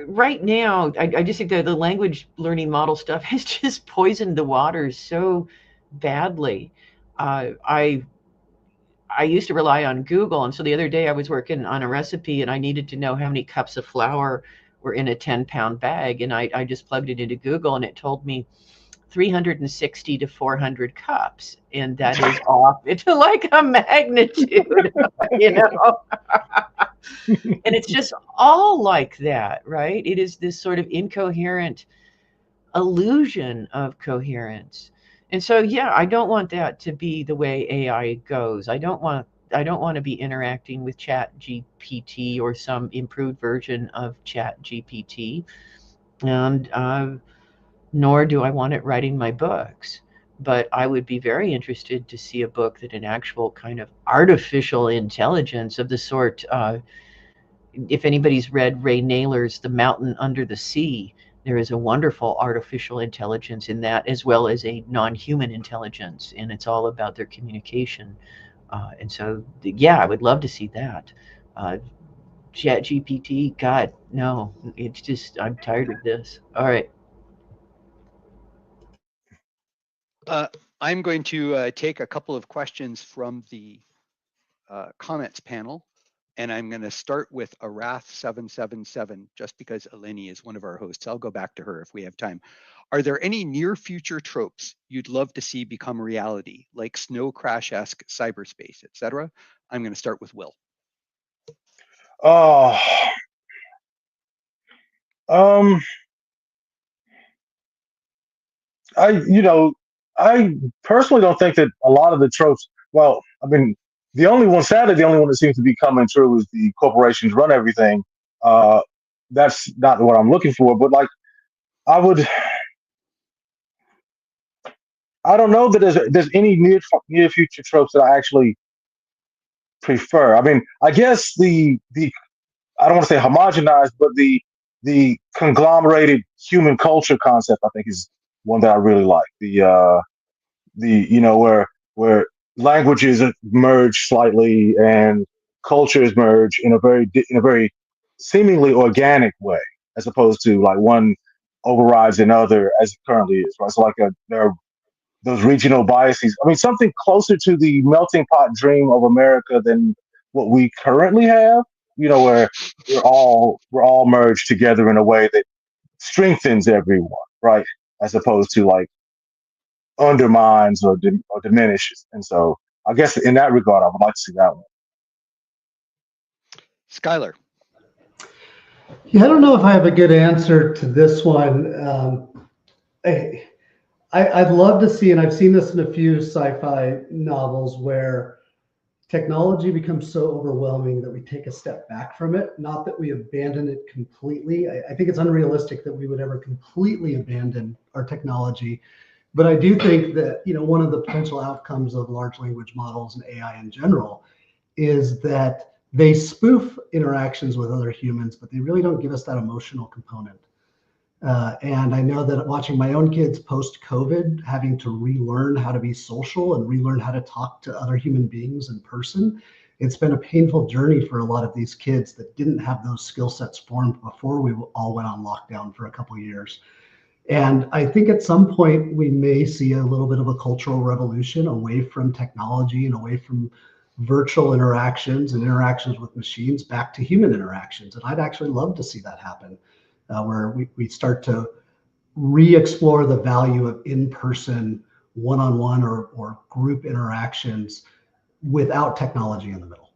H: right now, I just think that the language learning model stuff has just poisoned the waters so badly. I used to rely on Google, and so the other day I was working on a recipe and I needed to know how many cups of flour were in a 10-pound bag, and I just plugged it into Google and it told me 360 to 400 cups, and that is off. It's like a magnitude, and it's just all like that, right? It is this sort of incoherent illusion of coherence. And so, yeah, I don't want that to be the way AI goes. I don't want to be interacting with Chat GPT or some improved version of Chat GPT, and nor do I want it writing my books. But I would be very interested to see a book that an actual kind of artificial intelligence of the sort, if anybody's read Ray Naylor's The Mountain Under the Sea, there is a wonderful artificial intelligence in that, as well as a non-human intelligence, and it's all about their communication. And so, yeah, I would love to see that. Chat GPT, God, no, it's just, I'm tired of this. All right.
G: I'm going to take a couple of questions from the comments panel, and I'm going to start with Arath777, just because Eleni is one of our hosts. I'll go back to her if we have time. Are there any near future tropes you'd love to see become reality, like snow crash-esque cyberspace, etc.? I'm going to start with Will.
I: I personally don't think that a lot of the tropes, well, I mean, sadly, the only one that seems to be coming true is the corporations run everything. That's not what I'm looking for, but like, I don't know that there's any near future tropes that I actually prefer. I mean, I guess the I don't want to say homogenized, but the conglomerated human culture concept, I think, is one that I really like. Where languages merge slightly and cultures merge in a very seemingly organic way, as opposed to like one overrides another as it currently is. Right? So like there are those regional biases. I mean, something closer to the melting pot dream of America than what we currently have. Where we're all merged together in a way that strengthens everyone, right? As opposed to like undermines or diminishes. And so I guess in that regard, I would like to see that one.
G: Skyler.
K: Yeah, I don't know if I have a good answer to this one. I'd love to see, and I've seen this in a few sci-fi novels where technology becomes so overwhelming that we take a step back from it. Not that we abandon it completely. I think it's unrealistic that we would ever completely abandon our technology. But I do think that, one of the potential outcomes of large language models and AI in general is that they spoof interactions with other humans, but they really don't give us that emotional component. And I know that watching my own kids post-COVID, having to relearn how to be social and relearn how to talk to other human beings in person, it's been a painful journey for a lot of these kids that didn't have those skill sets formed before we all went on lockdown for a couple of years. And I think at some point we may see a little bit of a cultural revolution away from technology and away from virtual interactions and interactions with machines back to human interactions. And I'd actually love to see that happen, where we start to re-explore the value of in-person, one-on-one or group interactions without technology in the middle.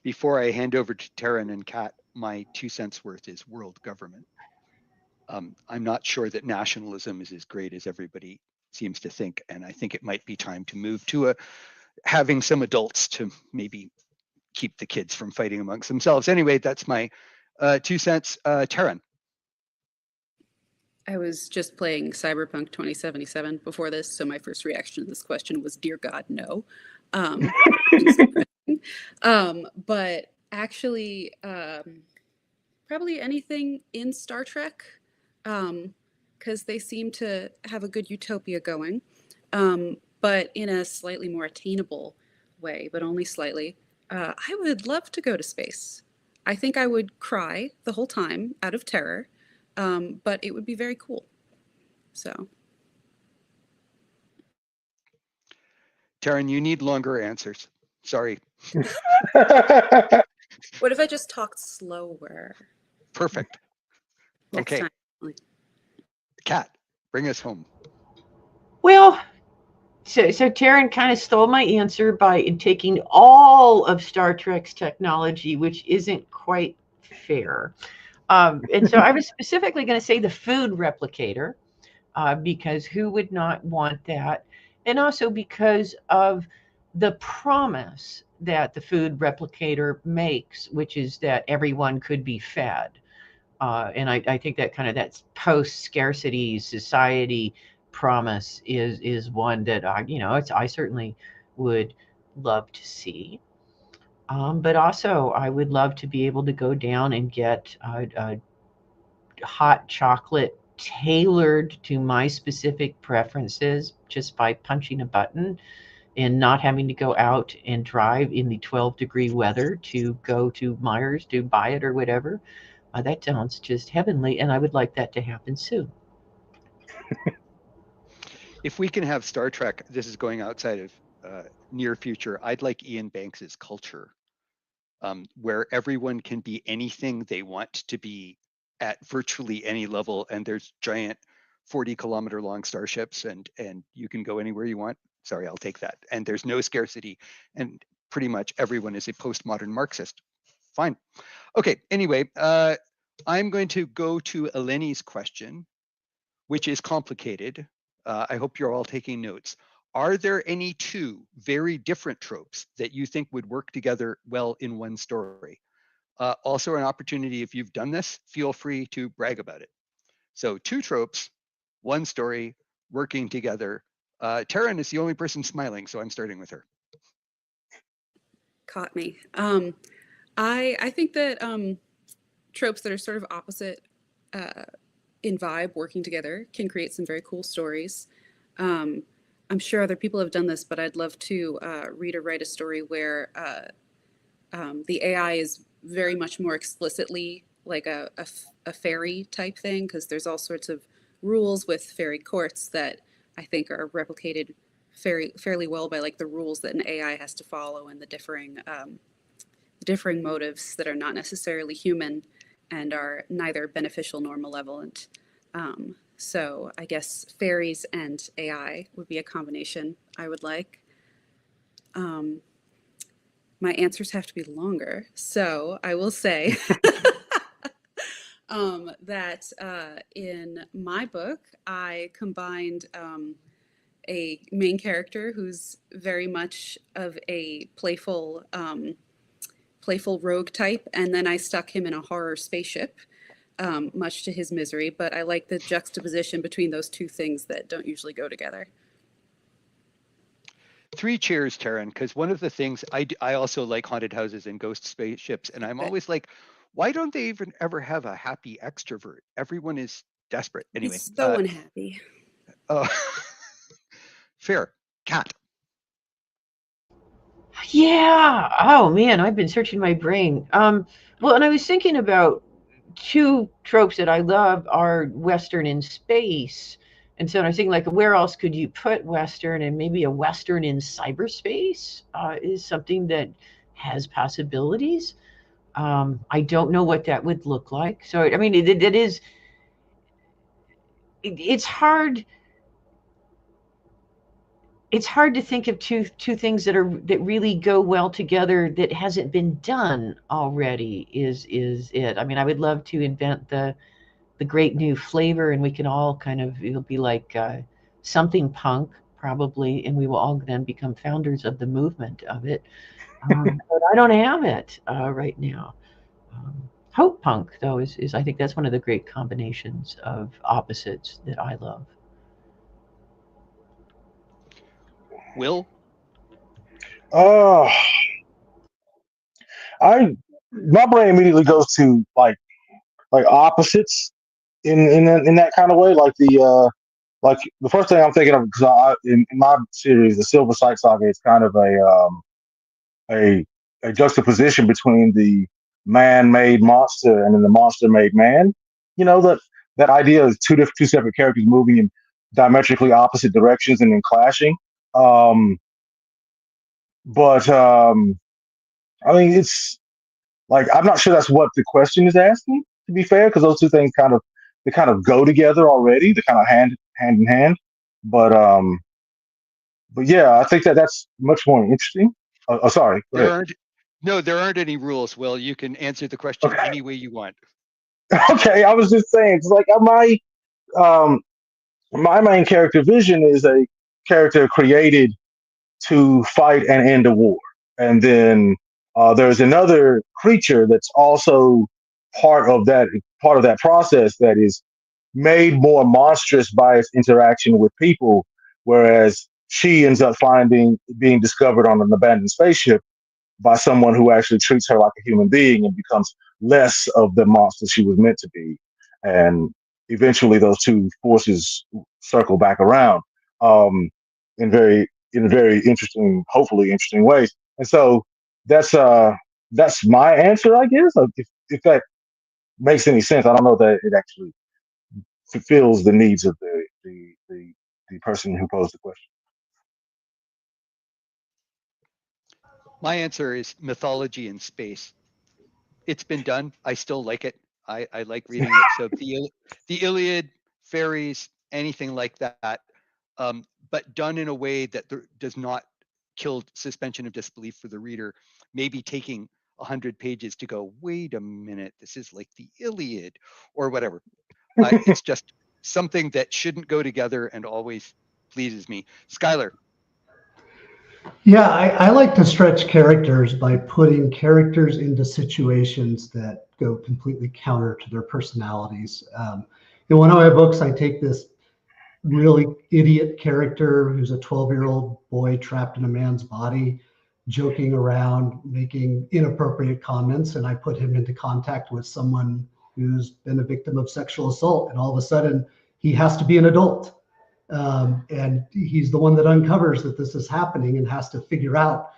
G: Before I hand over to Taran and Kat, my 2 cents worth is world government. I'm not sure that nationalism is as great as everybody seems to think, and I think it might be time to move to having some adults to maybe keep the kids from fighting amongst themselves. Anyway, that's my 2 cents. Taran.
J: I was just playing Cyberpunk 2077 before this, so my first reaction to this question was, "Dear God, no." But actually, probably anything in Star Trek, because they seem to have a good utopia going, but in a slightly more attainable way, but only slightly. I would love to go to space. I think I would cry the whole time out of terror, but it would be very cool. So,
G: Taran, you need longer answers. Sorry.
J: what if I just talked slower?
G: Perfect.
J: Next
G: Okay.
J: time.
G: Kat, bring us home.
H: Well, so Taran kind of stole my answer by taking all of Star Trek's technology, which isn't quite fair. And so I was specifically going to say the food replicator, because who would not want that? And also because of the promise that the food replicator makes, which is that everyone could be fed. And I think that kind of that post-scarcity society promise is one that I certainly would love to see. But also I would love to be able to go down and get a hot chocolate tailored to my specific preferences just by punching a button and not having to go out and drive in the 12-degree weather to go to Myers to buy it or whatever. That sounds just heavenly, and I would like that to happen soon.
G: If we can have Star Trek, this is going outside of near future, I'd like Ian Banks's culture, where everyone can be anything they want to be at virtually any level, and there's giant 40-kilometer long starships, and you can go anywhere you want. Sorry, I'll take that. And there's no scarcity, and pretty much everyone is a postmodern Marxist. Fine. Okay, anyway, I'm going to go to Eleni's question, which is complicated. I hope you're all taking notes. Are there any two very different tropes that you think would work together well in one story? Also an opportunity, if you've done this, feel free to brag about it. So 2 tropes, 1 story, working together. Taran is the only person smiling, so I'm starting with her.
J: Caught me. I think that tropes that are sort of opposite in vibe working together can create some very cool stories. I'm sure other people have done this, but I'd love to read or write a story where the AI is very much more explicitly like a fairy type thing, because there's all sorts of rules with fairy courts that I think are replicated fairly well by like the rules that an AI has to follow and the differing motives that are not necessarily human and are neither beneficial nor malevolent. So I guess fairies and AI would be a combination I would like. My answers have to be longer, so I will say that in my book, I combined a main character who's very much of a playful rogue type, and then I stuck him in a horror spaceship, much to his misery. But I like the juxtaposition between those two things that don't usually go together.
G: 3 cheers, Taran, because one of the things I also like haunted houses and ghost spaceships, and I'm always like, why don't they even ever have a happy extrovert? Everyone is desperate. Anyway,
J: He's so unhappy.
G: Fair. Cat.
H: Yeah. Oh man, I've been searching my brain. Well, and I was thinking about 2 tropes that I love are Western in space. And so I was thinking, like, where else could you put Western? And maybe a Western in cyberspace is something that has possibilities. I don't know what that would look like. So, I mean, it's hard. It's hard to think of two things that really go well together that hasn't been done already. Is it? I mean, I would love to invent the great new flavor, and we can all kind of, it'll be like something punk probably, and we will all then become founders of the movement of it. But I don't have it right now. Hope punk though is I think that's one of the great combinations of opposites that I love.
G: Will?
I: My brain immediately goes to like opposites in that kind of way. Like the first thing I'm thinking of, because in my series, the Silver Sight Saga, is kind of a juxtaposition between the man-made monster and then the monster-made man. You know, that idea of two separate characters moving in diametrically opposite directions and then clashing. But I mean, it's like, I'm not sure that's what the question is asking, to be fair, because those two things kind of go together already. They're kind of hand in hand. But yeah, I think that's much more interesting. Sorry.
G: There aren't any rules, Will. You can answer the question any way you want.
I: Okay, I was just saying, it's like my main character Vision is a character created to fight and end a war, and then there's another creature that's also part of that process that is made more monstrous by its interaction with people, whereas she ends up being discovered on an abandoned spaceship by someone who actually treats her like a human being and becomes less of the monster she was meant to be. And eventually those two forces circle back around in very interesting, hopefully interesting ways. And so that's my answer, I guess. If that makes any sense. I don't know that it actually fulfills the needs of the person who posed the question.
G: My answer is mythology in space. It's been done. I still like it. I like reading it. So the Iliad, fairies, anything like that, but done in a way that does not kill suspension of disbelief for the reader. Maybe taking 100 pages to go, wait a minute, this is like the Iliad or whatever. It's just something that shouldn't go together and always pleases me. Skyler.
K: Yeah, I like to stretch characters by putting characters into situations that go completely counter to their personalities. In one of my books, I take this really idiot character who's a 12-year-old boy trapped in a man's body, joking around, making inappropriate comments, and I put him into contact with someone who's been a victim of sexual assault, and all of a sudden he has to be an adult. And he's the one that uncovers that this is happening and has to figure out,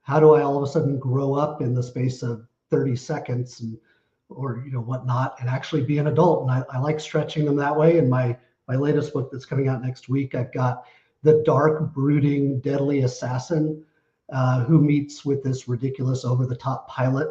K: how do I all of a sudden grow up in the space of 30 seconds or whatnot, and actually be an adult. And I like stretching them that way. In my latest book that's coming out next week, I've got the dark, brooding, deadly assassin who meets with this ridiculous, over-the-top pilot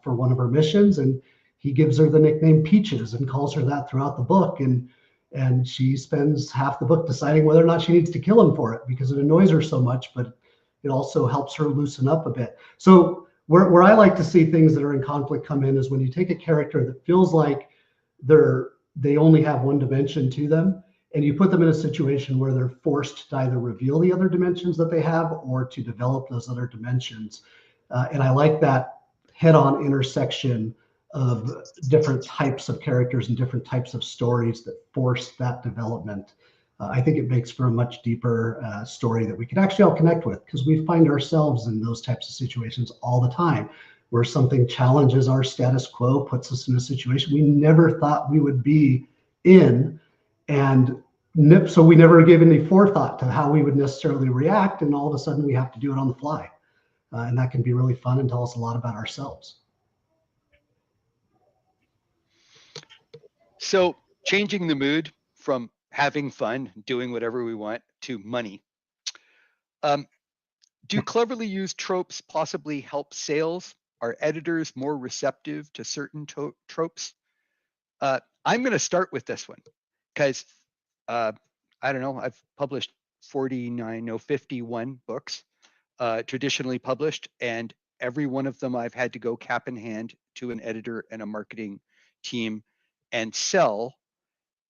K: for one of her missions, and he gives her the nickname Peaches and calls her that throughout the book. And And she spends half the book deciding whether or not she needs to kill him for it because it annoys her so much, but it also helps her loosen up a bit. So where I like to see things that are in conflict come in is when you take a character that feels like they only have one dimension to them, and you put them in a situation where they're forced to either reveal the other dimensions that they have or to develop those other dimensions. And I like that head-on intersection of different types of characters and different types of stories that force that development. I think it makes for a much deeper story that we can actually all connect with, because we find ourselves in those types of situations all the time, where something challenges our status quo, puts us in a situation we never thought we would be in. And so we never gave any forethought to how we would necessarily react. And all of a sudden we have to do it on the fly. And that can be really fun and tell us a lot about ourselves.
G: So changing the mood from having fun, doing whatever we want, to money. Do cleverly used tropes possibly help sales? Are editors more receptive to certain tropes? I'm going to start with this one because I don't know, I've published 51 books, traditionally published, and every one of them I've had to go cap in hand to an editor and a marketing team and sell.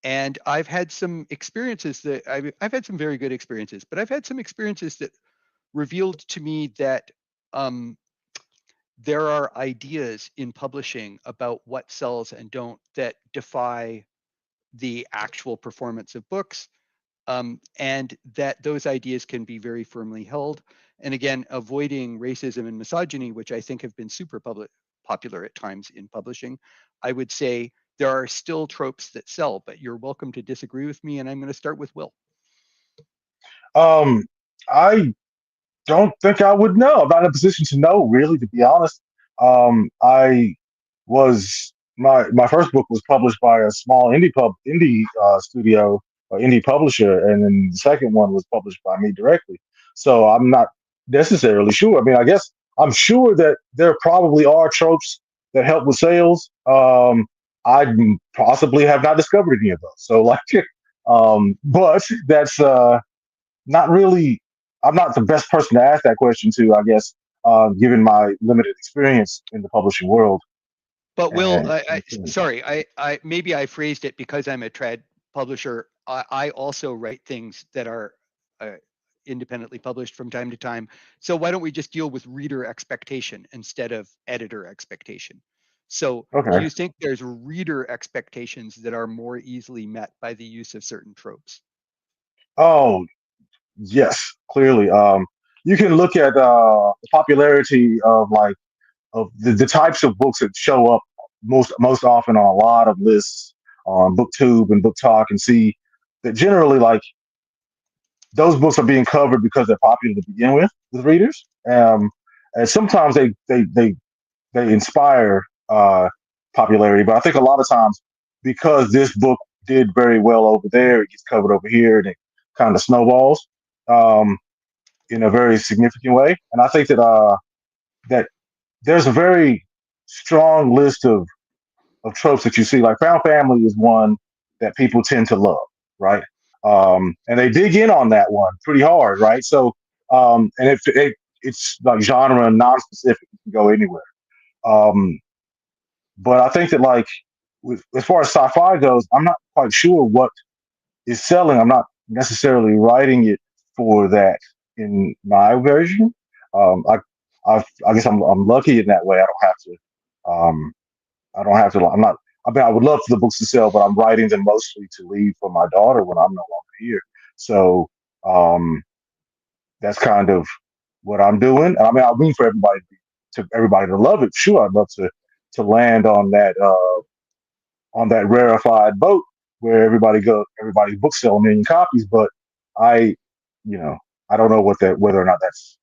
G: And I've had some experiences that I've had some very good experiences, but I've had some experiences that revealed to me that there are ideas in publishing about what sells and don't that defy the actual performance of books, and that those ideas can be very firmly held. And again, avoiding racism and misogyny, which I think have been super popular at times in publishing, I would say there are still tropes that sell, but you're welcome to disagree with me. And I'm going to start with Will.
I: I don't think I would know. I'm not in a position to know, really, to be honest. I was my first book was published by a small indie studio or indie publisher, and then the second one was published by me directly. So I'm not necessarily sure. I mean, I guess I'm sure that there probably are tropes that help with sales. I possibly have not discovered any of those. So like, but that's not really. I'm not the best person to ask that question to, I guess, given my limited experience in the publishing world.
G: But Will,
I: And
G: sorry, I maybe I phrased it because I'm a trad publisher. I also write things that are independently published from time to time. So why don't we just deal with reader expectation instead of editor expectation? So do
I: okay.
G: you think there's reader expectations that are more easily met by the use of certain tropes?
I: Oh, yes, clearly. You can look at the popularity of the types of books that show up most often on a lot of lists on BookTube and Book Talk, and see that generally like those books are being covered because they're popular to begin with readers. And sometimes they inspire popularity, but I think a lot of times because this book did very well over there, it gets covered over here, and it kind of snowballs um, in a very significant way. And I think that there's a very strong list of tropes that you see. Like found family is one that people tend to love, right? And they dig in on that one pretty hard, right? So, and it's like genre non-specific, you can go anywhere. Um, but I think that like as far as sci-fi goes, I'm not quite sure what is selling. I'm not necessarily writing it for that in my version. Um, I, I guess I'm lucky in that way. I don't have to. I don't have to. I'm not. I mean, I would love for the books to sell, but I'm writing them mostly to leave for my daughter when I'm no longer here. So that's kind of what I'm doing. I mean, I mean for everybody to love it. Sure, I'd love to land on that rarefied boat where everybody's books sell a million copies. But I, you know, I don't know whether or not that's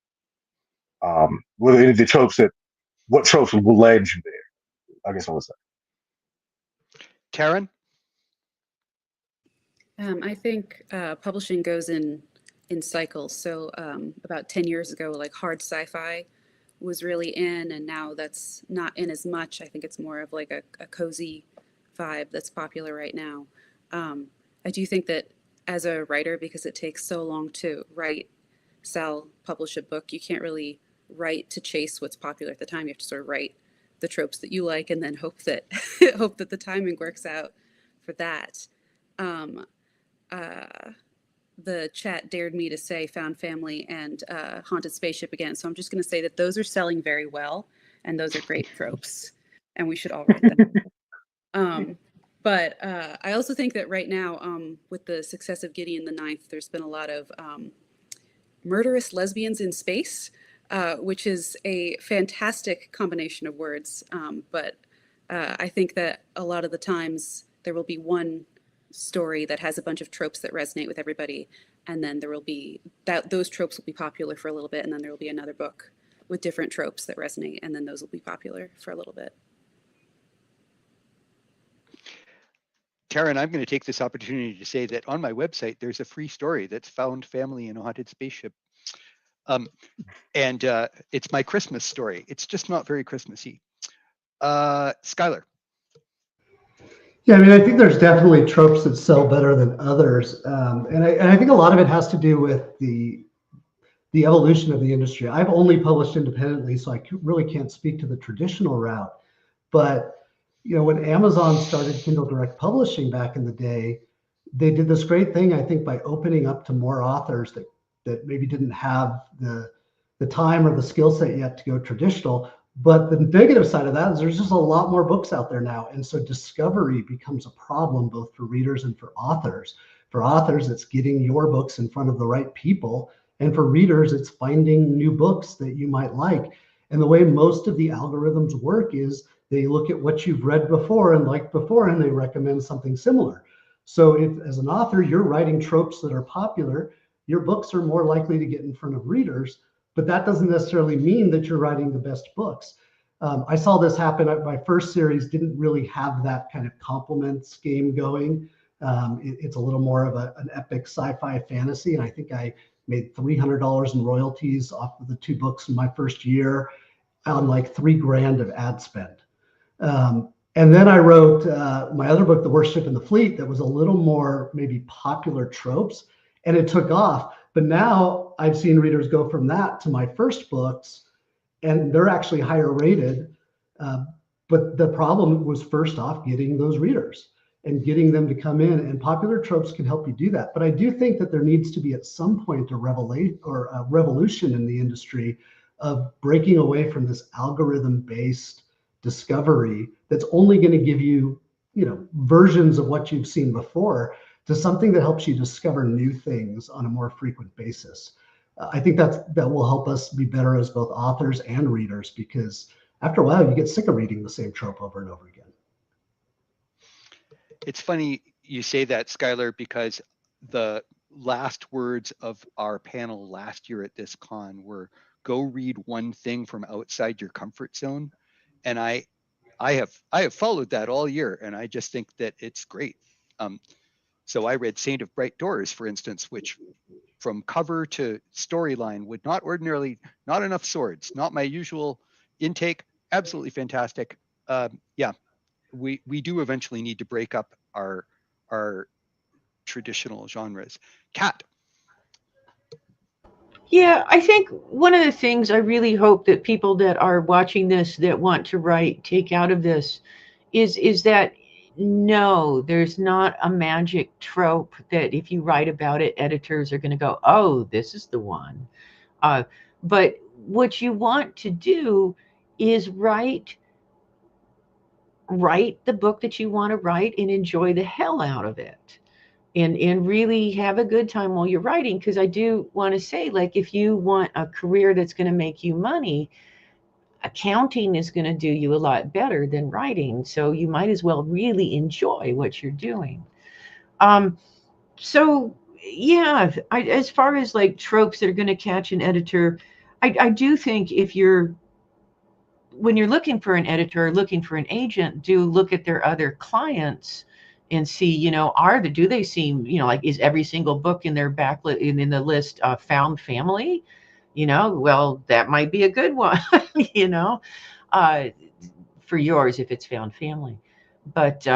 I: whether any of the tropes what tropes will land you there. I guess I would say.
G: Taran?
J: I think publishing goes in cycles. So about 10 years ago, like hard sci-fi was really in, and now that's not in as much. I think it's more of like a cozy vibe that's popular right now. I do think that as a writer, because it takes so long to write, sell, publish a book, you can't really write to chase what's popular at the time. You have to sort of write the tropes that you like and then hope that hope that the timing works out for that. The chat dared me to say Found Family and Haunted Spaceship again. So I'm just going to say that those are selling very well, and those are great tropes, and we should all write them. But I also think that right now, with the success of Gideon the Ninth, there's been a lot of murderous lesbians in space, which is a fantastic combination of words. But I think that a lot of the times there will be one story that has a bunch of tropes that resonate with everybody, and then there will be those tropes will be popular for a little bit, and then there will be another book with different tropes that resonate, and then those will be popular for a little bit.
G: Taran, I'm going to take this opportunity to say that on my website, there's a free story that's Found Family in a Haunted Spaceship. And it's my Christmas story. It's just not very Christmassy. Skyler.
K: Yeah, I mean, I think there's definitely tropes that sell better than others. And I think a lot of it has to do with the evolution of the industry. I've only published independently, so I really can't speak to the traditional route. But you know, when Amazon started Kindle Direct Publishing back in the day, they did this great thing, I think, by opening up to more authors that maybe didn't have the time or the skill set yet to go traditional. But the negative side of that is there's just a lot more books out there now. And so discovery becomes a problem both for readers and for authors. For authors, it's getting your books in front of the right people. And for readers, it's finding new books that you might like. And the way most of the algorithms work is they look at what you've read before and liked before, and they recommend something similar. So if, as an author, you're writing tropes that are popular, your books are more likely to get in front of readers, but that doesn't necessarily mean that you're writing the best books. I saw this happen. My first series didn't really have that kind of compliments game going. It's a little more of an epic sci-fi fantasy, and I think I made $300 in royalties off of the 2 books in my first year on like $3,000 of ad spend. And then I wrote my other book, The Worst Ship in the Fleet, that was a little more maybe popular tropes, and it took off. But now I've seen readers go from that to my first books, and they're actually higher rated. But the problem was, first off, getting those readers and getting them to come in, and popular tropes can help you do that. But I do think that there needs to be at some point a revolution in the industry of breaking away from this algorithm-based discovery that's only going to give you, you know, versions of what you've seen before, to something that helps you discover new things on a more frequent basis. I think that will help us be better as both authors and readers, because after a while you get sick of reading the same trope over and over again.
G: It's funny you say that, Skyler, because the last words of our panel last year at this con were, go read one thing from outside your comfort zone. And I have followed that all year, and I just think that it's great. So I read Saint of Bright Doors, for instance, which from cover to storyline would not ordinarily, not enough swords, not my usual intake, absolutely fantastic. Yeah, we do eventually need to break up our traditional genres. Kat.
H: Yeah, I think one of the things I really hope that people that are watching this that want to write take out of this is that no, there's not a magic trope that if you write about it, editors are going to go, oh, this is the one. But what you want to do is write the book that you want to write and enjoy the hell out of it. And really have a good time while you're writing. Because I do want to say, like, if you want a career that's going to make you money, accounting is going to do you a lot better than writing. So you might as well really enjoy what you're doing. So yeah, as far as like tropes that are going to catch an editor, I do think when you're looking for an editor, looking for an agent, do look at their other clients and see, you know, do they seem, you know, like, is every single book in their backlit in the list Found Family? You know, well, that might be a good one, you know, for yours if it's Found Family. But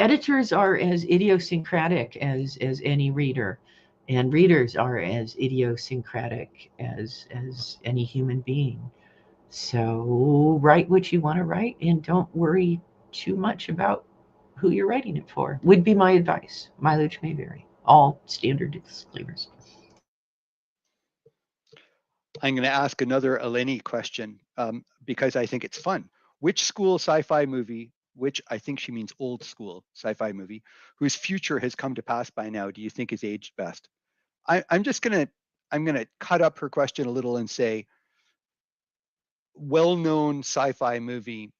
H: editors are as idiosyncratic as any reader, and readers are as idiosyncratic as any human being. So write what you want to write, and don't worry too much about who you're writing it for, would be my advice. Mileage may vary. All standard disclaimers.
G: I'm going to ask another Eleni question because I think it's fun. Which school sci-fi movie, which I think she means old school sci-fi movie, whose future has come to pass by now, do you think is aged best? I'm gonna cut up her question a little and say, well-known sci-fi movie,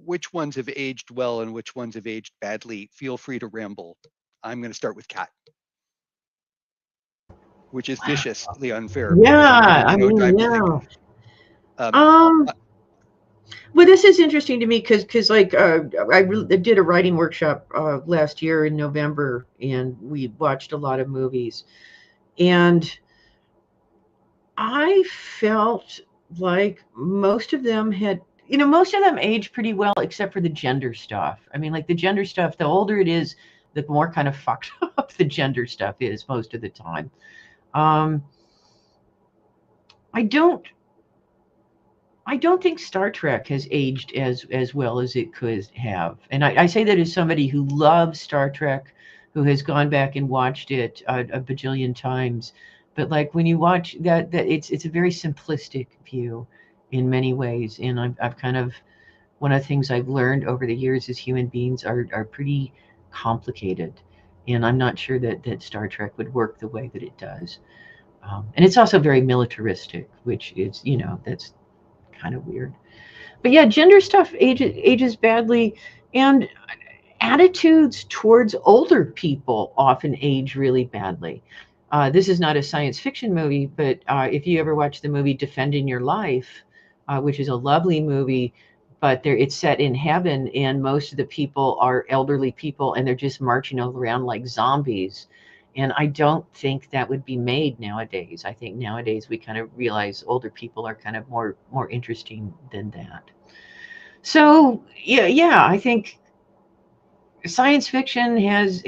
G: which ones have aged well and which ones have aged badly? Feel free to ramble. I'm going to start with Kat, which is viciously unfair.
H: Yeah, I mean, yeah. Well, this is interesting to me because like I did a writing workshop last year in November, and we watched a lot of movies, and I felt like most of them had, most of them aged pretty well, except for the gender stuff. I mean, like the gender stuff, the older it is, the more kind of fucked up the gender stuff is most of the time. I don't think Star Trek has aged as well as it could have. And I say that as somebody who loves Star Trek, who has gone back and watched it a bajillion times. But like when you watch that it's a very simplistic view in many ways. And I've kind of, one of the things I've learned over the years is human beings are pretty complicated. And I'm not sure that Star Trek would work the way that it does. And it's also very militaristic, which is, that's kind of weird. But yeah, gender stuff ages badly, and attitudes towards older people often age really badly. This is not a science fiction movie, but if you ever watch the movie Defending Your Life, which is a lovely movie, but it's set in heaven, and most of the people are elderly people, and they're just marching around like zombies. And I don't think that would be made nowadays. I think nowadays we kind of realize older people are kind of more interesting than that. So yeah, I think science fiction has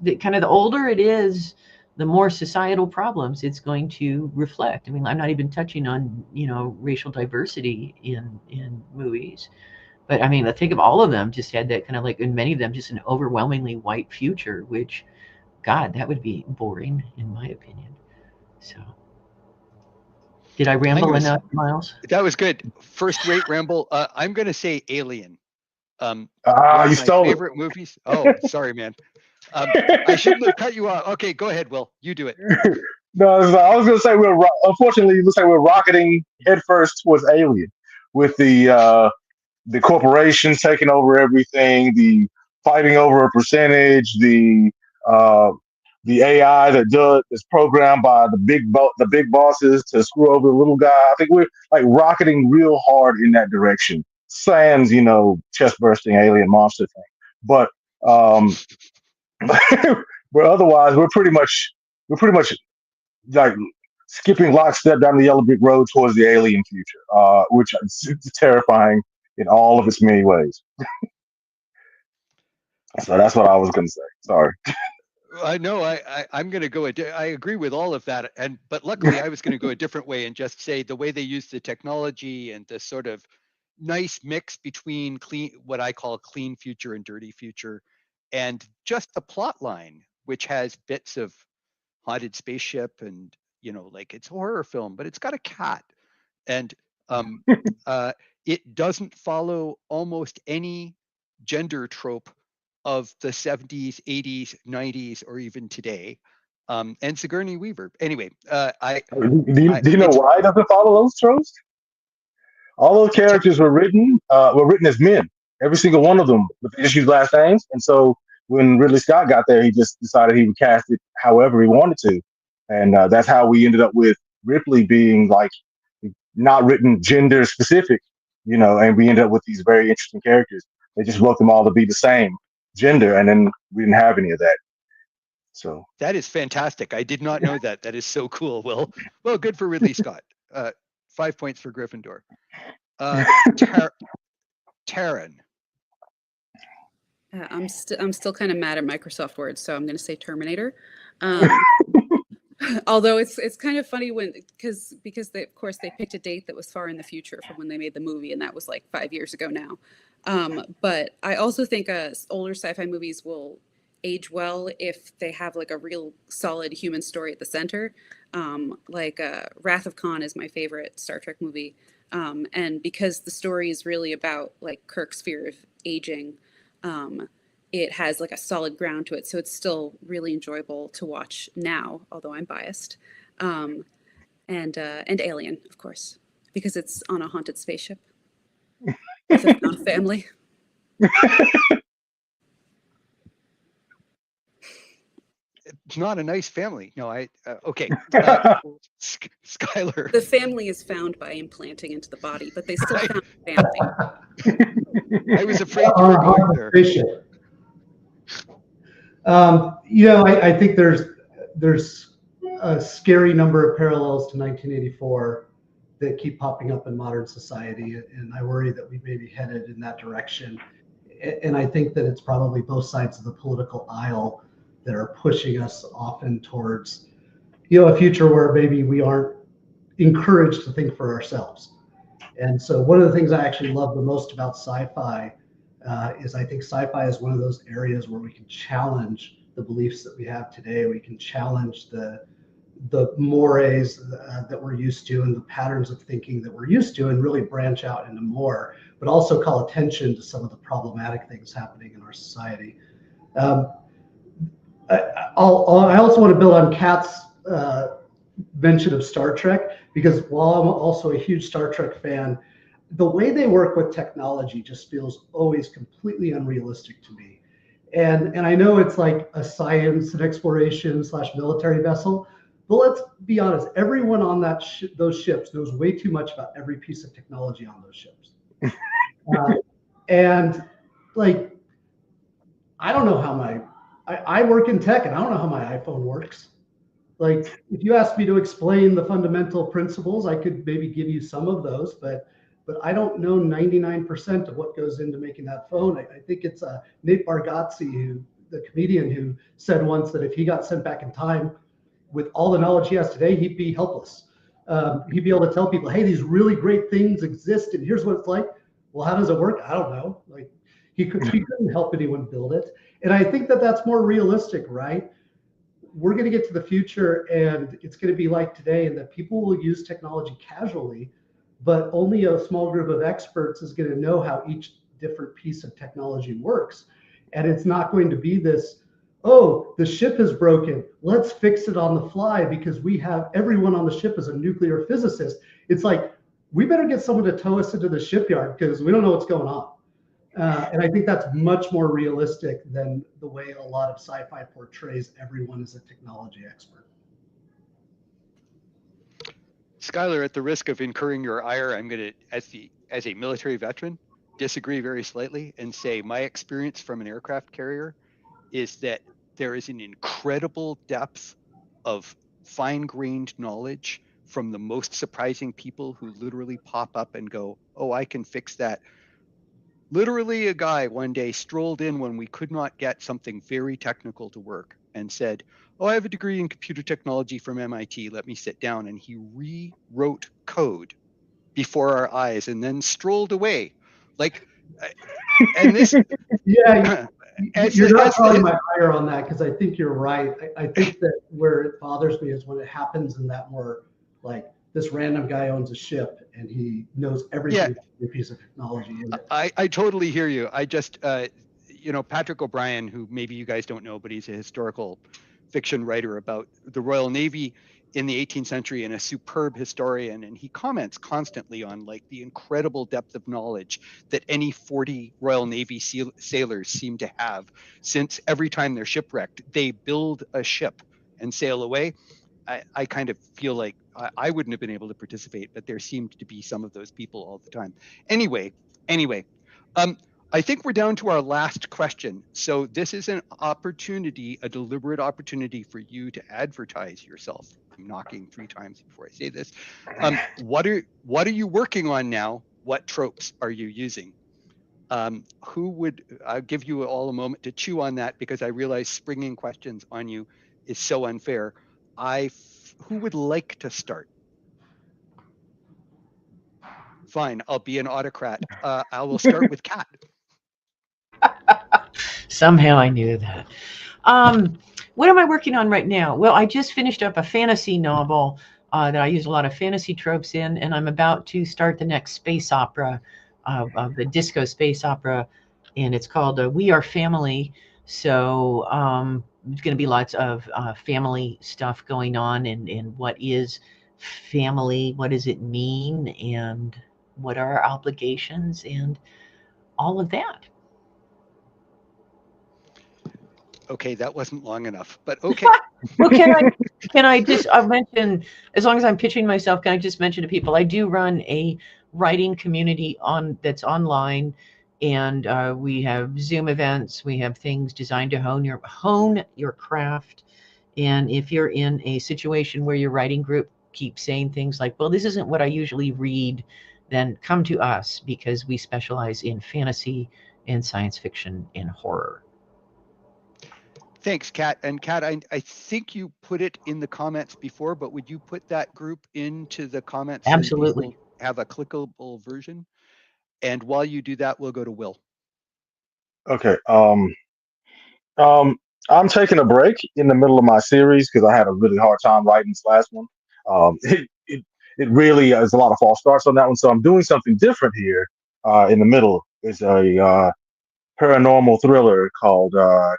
H: the kind of, the older it is, the more societal problems it's going to reflect. I mean, I'm not even touching on, racial diversity in movies. But I mean, I think of all of them just had that kind of like, in many of them, just an overwhelmingly white future, which, God, that would be boring, in my opinion. So, did I ramble enough, Miles?
G: That was good. First-rate ramble. I'm going to say Alien.
I: You
G: my
I: stole
G: favorite movies. Oh, sorry, man. I shouldn't have cut you off. Okay, go ahead, Will. You do it.
I: No, I was going to say unfortunately, it looks like we're rocketing headfirst towards Alien, with the corporations taking over everything, the fighting over a percentage, the AI that's programmed by the big bosses to screw over the little guy. I think we're like rocketing real hard in that direction. Sans, chest bursting alien monster thing. But but otherwise we're pretty much like skipping lockstep down the yellow brick road towards the alien future, which is terrifying in all of its many ways. So that's what I was going to say. Sorry.
G: I know. I'm going to go. I agree with all of that, but luckily I was going to go a different way and just say the way they use the technology and the sort of nice mix between what I call clean future and dirty future, and just the plot line, which has bits of haunted spaceship and like it's a horror film, but it's got a cat, and it doesn't follow almost any gender trope of the 70s, 80s, 90s, or even today. And Sigourney Weaver. Anyway,
I: do you know why it doesn't follow those tropes? All those characters were written as men, every single one of them, but they just used last names. And so when Ridley Scott got there, he just decided he would cast it however he wanted to, and that's how we ended up with Ripley being like not written gender specific, and we ended up with these very interesting characters. They just wrote them all to be the same gender, and then we didn't have any of that. So
G: that is fantastic. I did not know that. That is so cool. Well, good for Ridley Scott. 5 points for Gryffindor. Taran.
J: I'm still kind of mad at Microsoft Word, so I'm going to say Terminator. Um, although it's kind of funny because they, of course, they picked a date that was far in the future from when they made the movie, and that was like 5 years ago now. But I also think older sci-fi movies will age well if they have like a real solid human story at the center. Wrath of Khan is my favorite Star Trek movie, and because the story is really about like Kirk's fear of aging. It has like a solid ground to it, so it's still really enjoyable to watch now, although I'm biased. And Alien, of course, because it's on a haunted spaceship with a found family.
G: It's not a nice family. No, okay. Skyler.
J: The family is found by implanting into the body, but they still found family.
G: I was afraid you were going there.
K: I think there's a scary number of parallels to 1984 that keep popping up in modern society, and I worry that we may be headed in that direction. And I think that it's probably both sides of the political aisle that are pushing us often towards, a future where maybe we aren't encouraged to think for ourselves. And so one of the things I actually love the most about sci-fi is I think sci-fi is one of those areas where we can challenge the beliefs that we have today. We can challenge the mores that we're used to and the patterns of thinking that we're used to, and really branch out into more, but also call attention to some of the problematic things happening in our society. I also want to build on Kat's mention of Star Trek, because while I'm also a huge Star Trek fan, the way they work with technology just feels always completely unrealistic to me. And I know it's like a science and exploration / military vessel, but let's be honest, everyone on those ships knows way too much about every piece of technology on those ships. And like, I don't know how I work in tech, and I don't know how my iPhone works. Like, if you asked me to explain the fundamental principles, I could maybe give you some of those, but I don't know 99% of what goes into making that phone. I think it's Nate Bargatze, the comedian, who said once that if he got sent back in time with all the knowledge he has today, he'd be helpless. He'd be able to tell people, hey, these really great things exist, and here's what it's like. Well, how does it work? I don't know. Like, he couldn't help anyone build it. And I think that that's more realistic, right? We're going to get to the future, and it's going to be like today, and that people will use technology casually, but only a small group of experts is going to know how each different piece of technology works. And it's not going to be this, oh, the ship is broken, let's fix it on the fly because we have everyone on the ship is a nuclear physicist. It's like, we better get someone to tow us into the shipyard because we don't know what's going on. And I think that's much more realistic than the way a lot of sci-fi portrays everyone as a technology expert.
G: Skyler, at the risk of incurring your ire, I'm going to, as a military veteran, disagree very slightly and say my experience from an aircraft carrier is that there is an incredible depth of fine-grained knowledge from the most surprising people who literally pop up and go, oh, I can fix that. Literally, a guy one day strolled in when we could not get something very technical to work and said, oh, I have a degree in computer technology from MIT. Let me sit down. And he rewrote code before our eyes and then strolled away. Like, and this.
K: Yeah, you're not calling my ire on that, because I think you're right. I think that where it bothers me is when it happens in that more like, this random guy owns a ship and he knows everything about every piece of technology in it.
G: I totally hear you. I just, Patrick O'Brien, who maybe you guys don't know, but he's a historical fiction writer about the Royal Navy in the 18th century and a superb historian. And he comments constantly on like the incredible depth of knowledge that any 40 Royal Navy sailors seem to have, since every time they're shipwrecked, they build a ship and sail away. I kind of feel like I wouldn't have been able to participate, but there seemed to be some of those people all the time. Anyway, I think we're down to our last question. So this is an opportunity, a deliberate opportunity for you to advertise yourself. I'm knocking 3 times before I say this. What are you working on now? What tropes are you using? Who would, I'll give you all a moment to chew on that because I realize springing questions on you is so unfair. Who would like to start? Fine, I'll be an autocrat. I will start with Kat.
H: Somehow I knew that. What am I working on right now? Well, I just finished up a fantasy novel that I use a lot of fantasy tropes in, and I'm about to start the next space opera, the disco space opera, and it's called We Are Family. So there's going to be lots of family stuff going on, and what is family, what does it mean, and what are our obligations, and all of that.
G: Okay, that wasn't long enough, but okay.
H: Well, can I just mention, as long as I'm pitching myself, can I just mention to people, I do run a writing community that's online, and we have Zoom events, we have things designed to hone your craft. And if you're in a situation where your writing group keeps saying things like, well, this isn't what I usually read, then come to us, because we specialize in fantasy and science fiction and horror.
G: Thanks, Kat. And Kat, I think you put it in the comments before, but would you put that group into the comments?
H: Absolutely.
G: And people have a clickable version? And while you do that, we'll go to Will.
I: Okay. I'm taking a break in the middle of my series because I had a really hard time writing this last one. It really is a lot of false starts on that one. So I'm doing something different here in the middle. It's a paranormal thriller called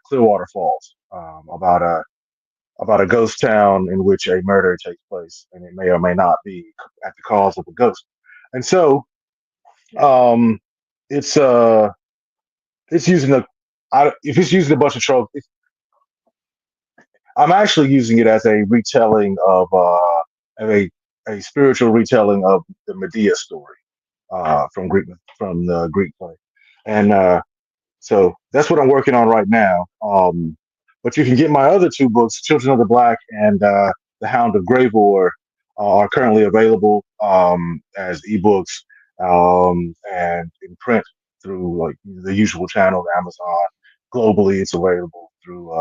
I: Clearwater Falls, about a ghost town in which a murder takes place, and it may or may not be at the cause of a ghost. And so, it's using if it's using a bunch of tropes, I'm actually using it as a retelling of a spiritual retelling of the Medea story from the Greek play, and so that's what I'm working on right now. But you can get my other two books, Children of the Black and The Hound of Gravor, are currently available as ebooks and in print through like the usual channels, Amazon. Globally, it's available through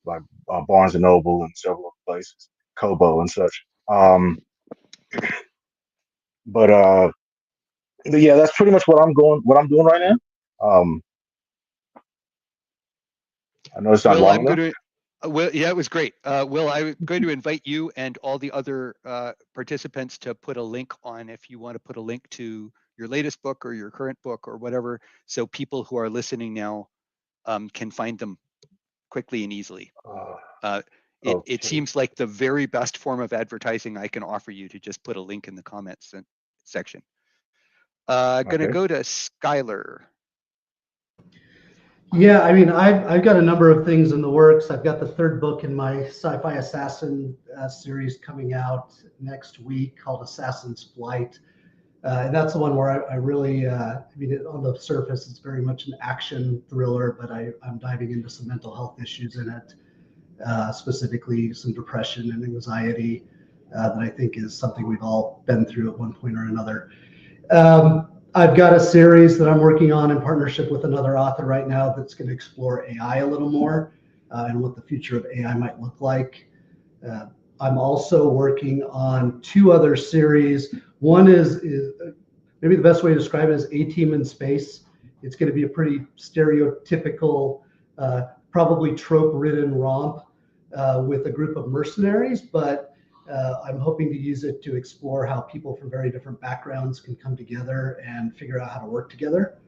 I: like Barnes and Noble and several other places, Kobo and such. But yeah, that's pretty much what I'm doing right now. I know it's not
G: Will,
I: long
G: I'm
I: enough.
G: going to. Will, yeah, it was great. Will, I'm going to invite you and all the other participants to put a link on if you want to put a link to your latest book or your current book or whatever, so people who are listening now can find them quickly and easily. It seems like the very best form of advertising I can offer you to just put a link in the comments section. Going to go to Skyler.
K: Yeah, I mean, I've got a number of things in the works. I've got the third book in my Sci-Fi Assassin series coming out next week called Assassin's Flight. And that's the one where I really, I mean, on the surface, it's very much an action thriller, but I'm diving into some mental health issues in it, specifically some depression and anxiety that I think is something we've all been through at one point or another. I've got a series that I'm working on in partnership with another author right now that's going to explore AI a little more and what the future of AI might look like. I'm also working on two other series. One is maybe the best way to describe it is A-Team in Space. It's going to be a pretty stereotypical, probably trope-ridden romp with a group of mercenaries, but I'm hoping to use it to explore how people from very different backgrounds can come together and figure out how to work together.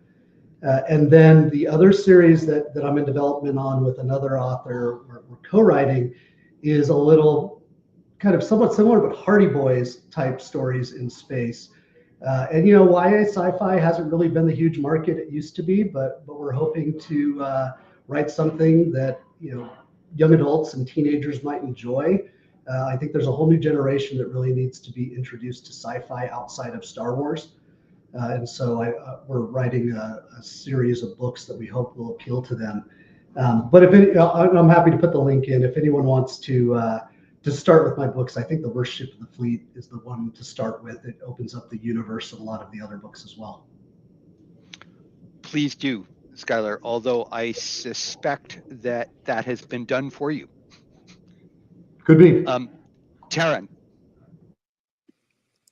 K: And then the other series that I'm in development on with another author, we're co-writing, is a little kind of somewhat similar, but Hardy Boys type stories in space. And you know, YA sci-fi hasn't really been the huge market it used to be, but we're hoping to write something that, you know, young adults and teenagers might enjoy. I think there's a whole new generation that really needs to be introduced to sci-fi outside of Star Wars. And so we're writing a series of books that we hope will appeal to them. But I'm happy to put the link in if anyone wants to start with my books. I think The Worst Ship of the Fleet is the one to start with. It opens up the universe of a lot of the other books as well.
G: Please do, Skyler, although I suspect that that has been done for you.
K: Could be.
G: Taran.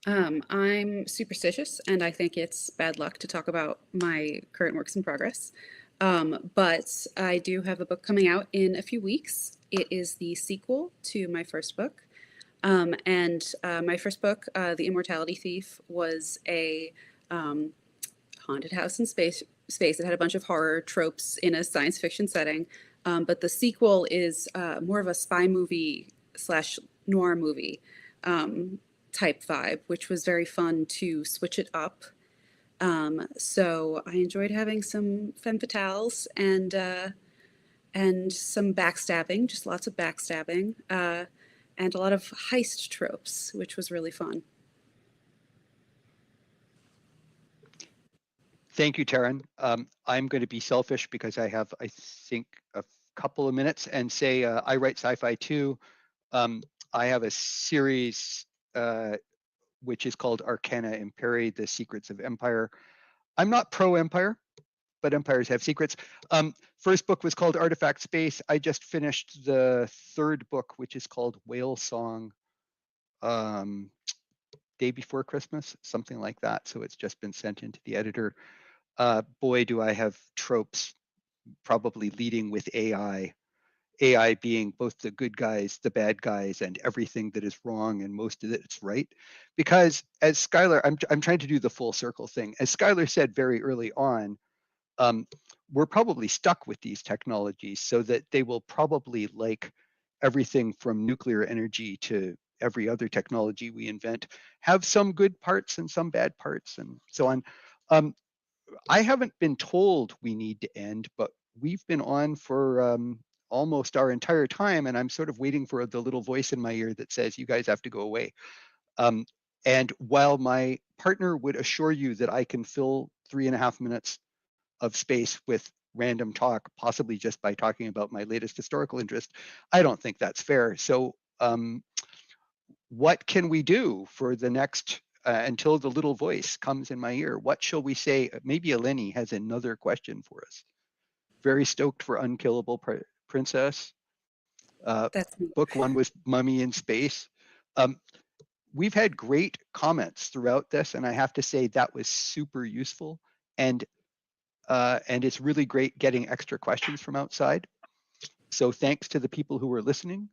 J: I'm superstitious, and I think it's bad luck to talk about my current works in progress. But I do have a book coming out in a few weeks. It is the sequel to my first book. My first book, The Immortality Thief, was a haunted house in space. It had a bunch of horror tropes in a science fiction setting. But the sequel is more of a spy movie / noir movie type vibe, which was very fun to switch it up. So I enjoyed having some femme fatales and some backstabbing, just lots of backstabbing, and a lot of heist tropes, which was really fun.
G: Thank you, Taran. I'm going to be selfish because I have, I think, a couple of minutes and say I write sci-fi too. I have a series which is called Arcana Imperii, The Secrets of Empire. I'm not pro-Empire, but empires have secrets. First book was called Artifact Space. I just finished the third book, which is called Whale Song, day before Christmas, something like that. So it's just been sent into the editor. Boy, do I have tropes, probably leading with AI. AI being both the good guys, the bad guys, and everything that is wrong, and most of it's right. Because as Skyler, I'm trying to do the full circle thing. As Skyler said very early on, we're probably stuck with these technologies so that they will probably, like everything from nuclear energy to every other technology we invent, have some good parts and some bad parts and so on. I haven't been told we need to end, but we've been on for almost our entire time, and I'm sort of waiting for the little voice in my ear that says, you guys have to go away. And while my partner would assure you that I can fill 3.5 minutes of space with random talk, possibly just by talking about my latest historical interest, I don't think that's fair. So what can we do for the next, until the little voice comes in my ear? What shall we say? Maybe Eleni has another question for us. Very stoked for Unkillable Princess. Book 1 was Mummy in Space. We've had great comments throughout this, and I have to say that was super useful. And it's really great getting extra questions from outside. So thanks to the people who were listening.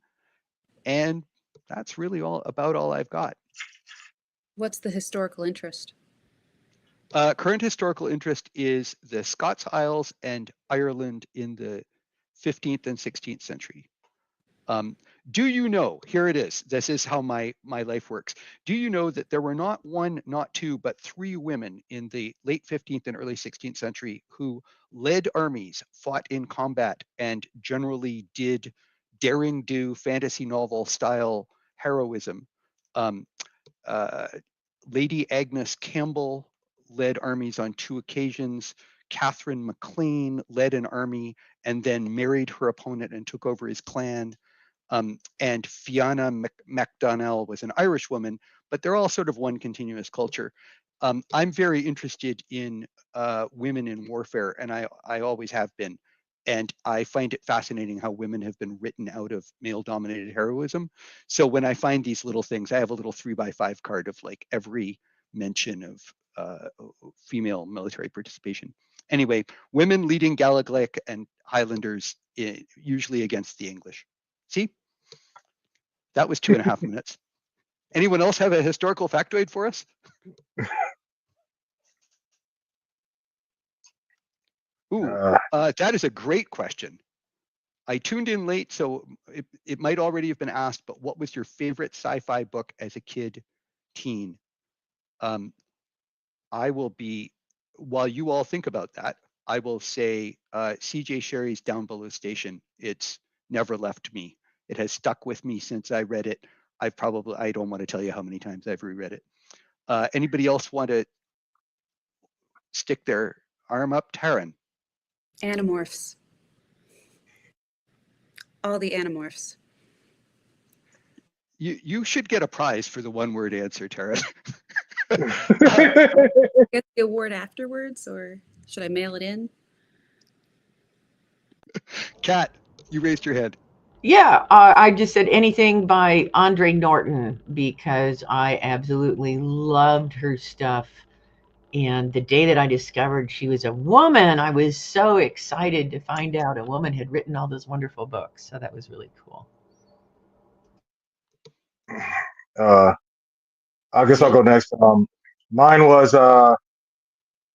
G: And that's really about all I've got.
J: What's the historical interest?
G: Current historical interest is the Scots Isles and Ireland in the 15th and 16th century. Do you know, here it is, this is how my life works. Do you know that there were not one, not two, but 3 women in the late 15th and early 16th century who led armies, fought in combat, and generally did daring do fantasy novel style heroism? Lady Agnes Campbell led armies on 2 occasions. Catherine MacLean led an army and then married her opponent and took over his clan. And Fianna MacDonnell was an Irish woman, but they're all sort of one continuous culture. I'm very interested in women in warfare, and I always have been. And I find it fascinating how women have been written out of male-dominated heroism. So when I find these little things, I have a little 3x5 card of like every mention of female military participation. Anyway, women leading Gaelic and Highlanders, usually against the English. See, that was 2.5 minutes. Anyone else have a historical factoid for us? Ooh, that is a great question. I tuned in late, so it might already have been asked, but what was your favorite sci-fi book as a kid, teen? I will be, while you all think about that, I will say C.J. Sherry's Down Below Station. It's never left me. It has stuck with me since I read it. I don't want to tell you how many times I've reread it. Anybody else want to stick their arm up? Taran.
J: Animorphs. All the Animorphs.
G: You should get a prize for the one-word answer, Taran.
J: Get the award afterwards, or? Should I mail it in?
G: Kat, you raised your hand.
H: Yeah, I just said anything by Andre Norton because I absolutely loved her stuff. And the day that I discovered she was a woman, I was so excited to find out a woman had written all those wonderful books. So that was really cool.
I: I guess I'll go next. Mine was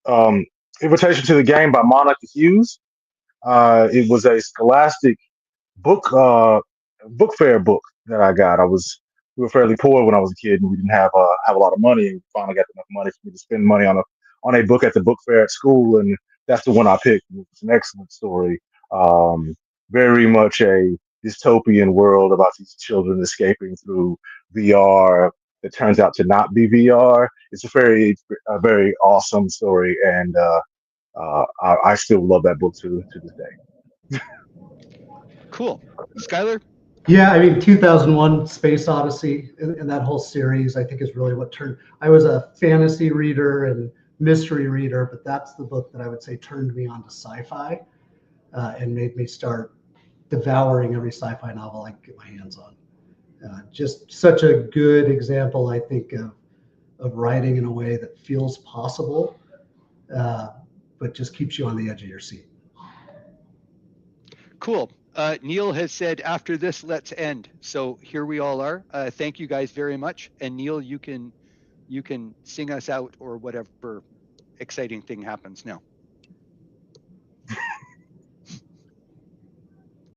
I: um, Invitation to the Game by Monica Hughes. It was a Scholastic book fair book that I got. We were fairly poor when I was a kid, and we didn't have a lot of money. And we finally got enough money for me to spend money on a book at the book fair at school, and that's the one I picked. It's an excellent story. Um, Very much a dystopian world about these children escaping through VR that turns out to not be VR. It's a very awesome story, and I still love that book to this day.
G: Cool. Skyler?
K: Yeah, I mean, 2001 Space Odyssey and that whole series, I think, is really what turned. I was a fantasy reader and mystery reader, but that's the book that I would say turned me on to sci-fi and made me start devouring every sci-fi novel I could get my hands on. Just such a good example, I think, of writing in a way that feels possible, but just keeps you on the edge of your seat.
G: Cool. Neil has said, after this, let's end. So here we all are. Thank you guys very much. And Neil, you can sing us out or whatever exciting thing happens now.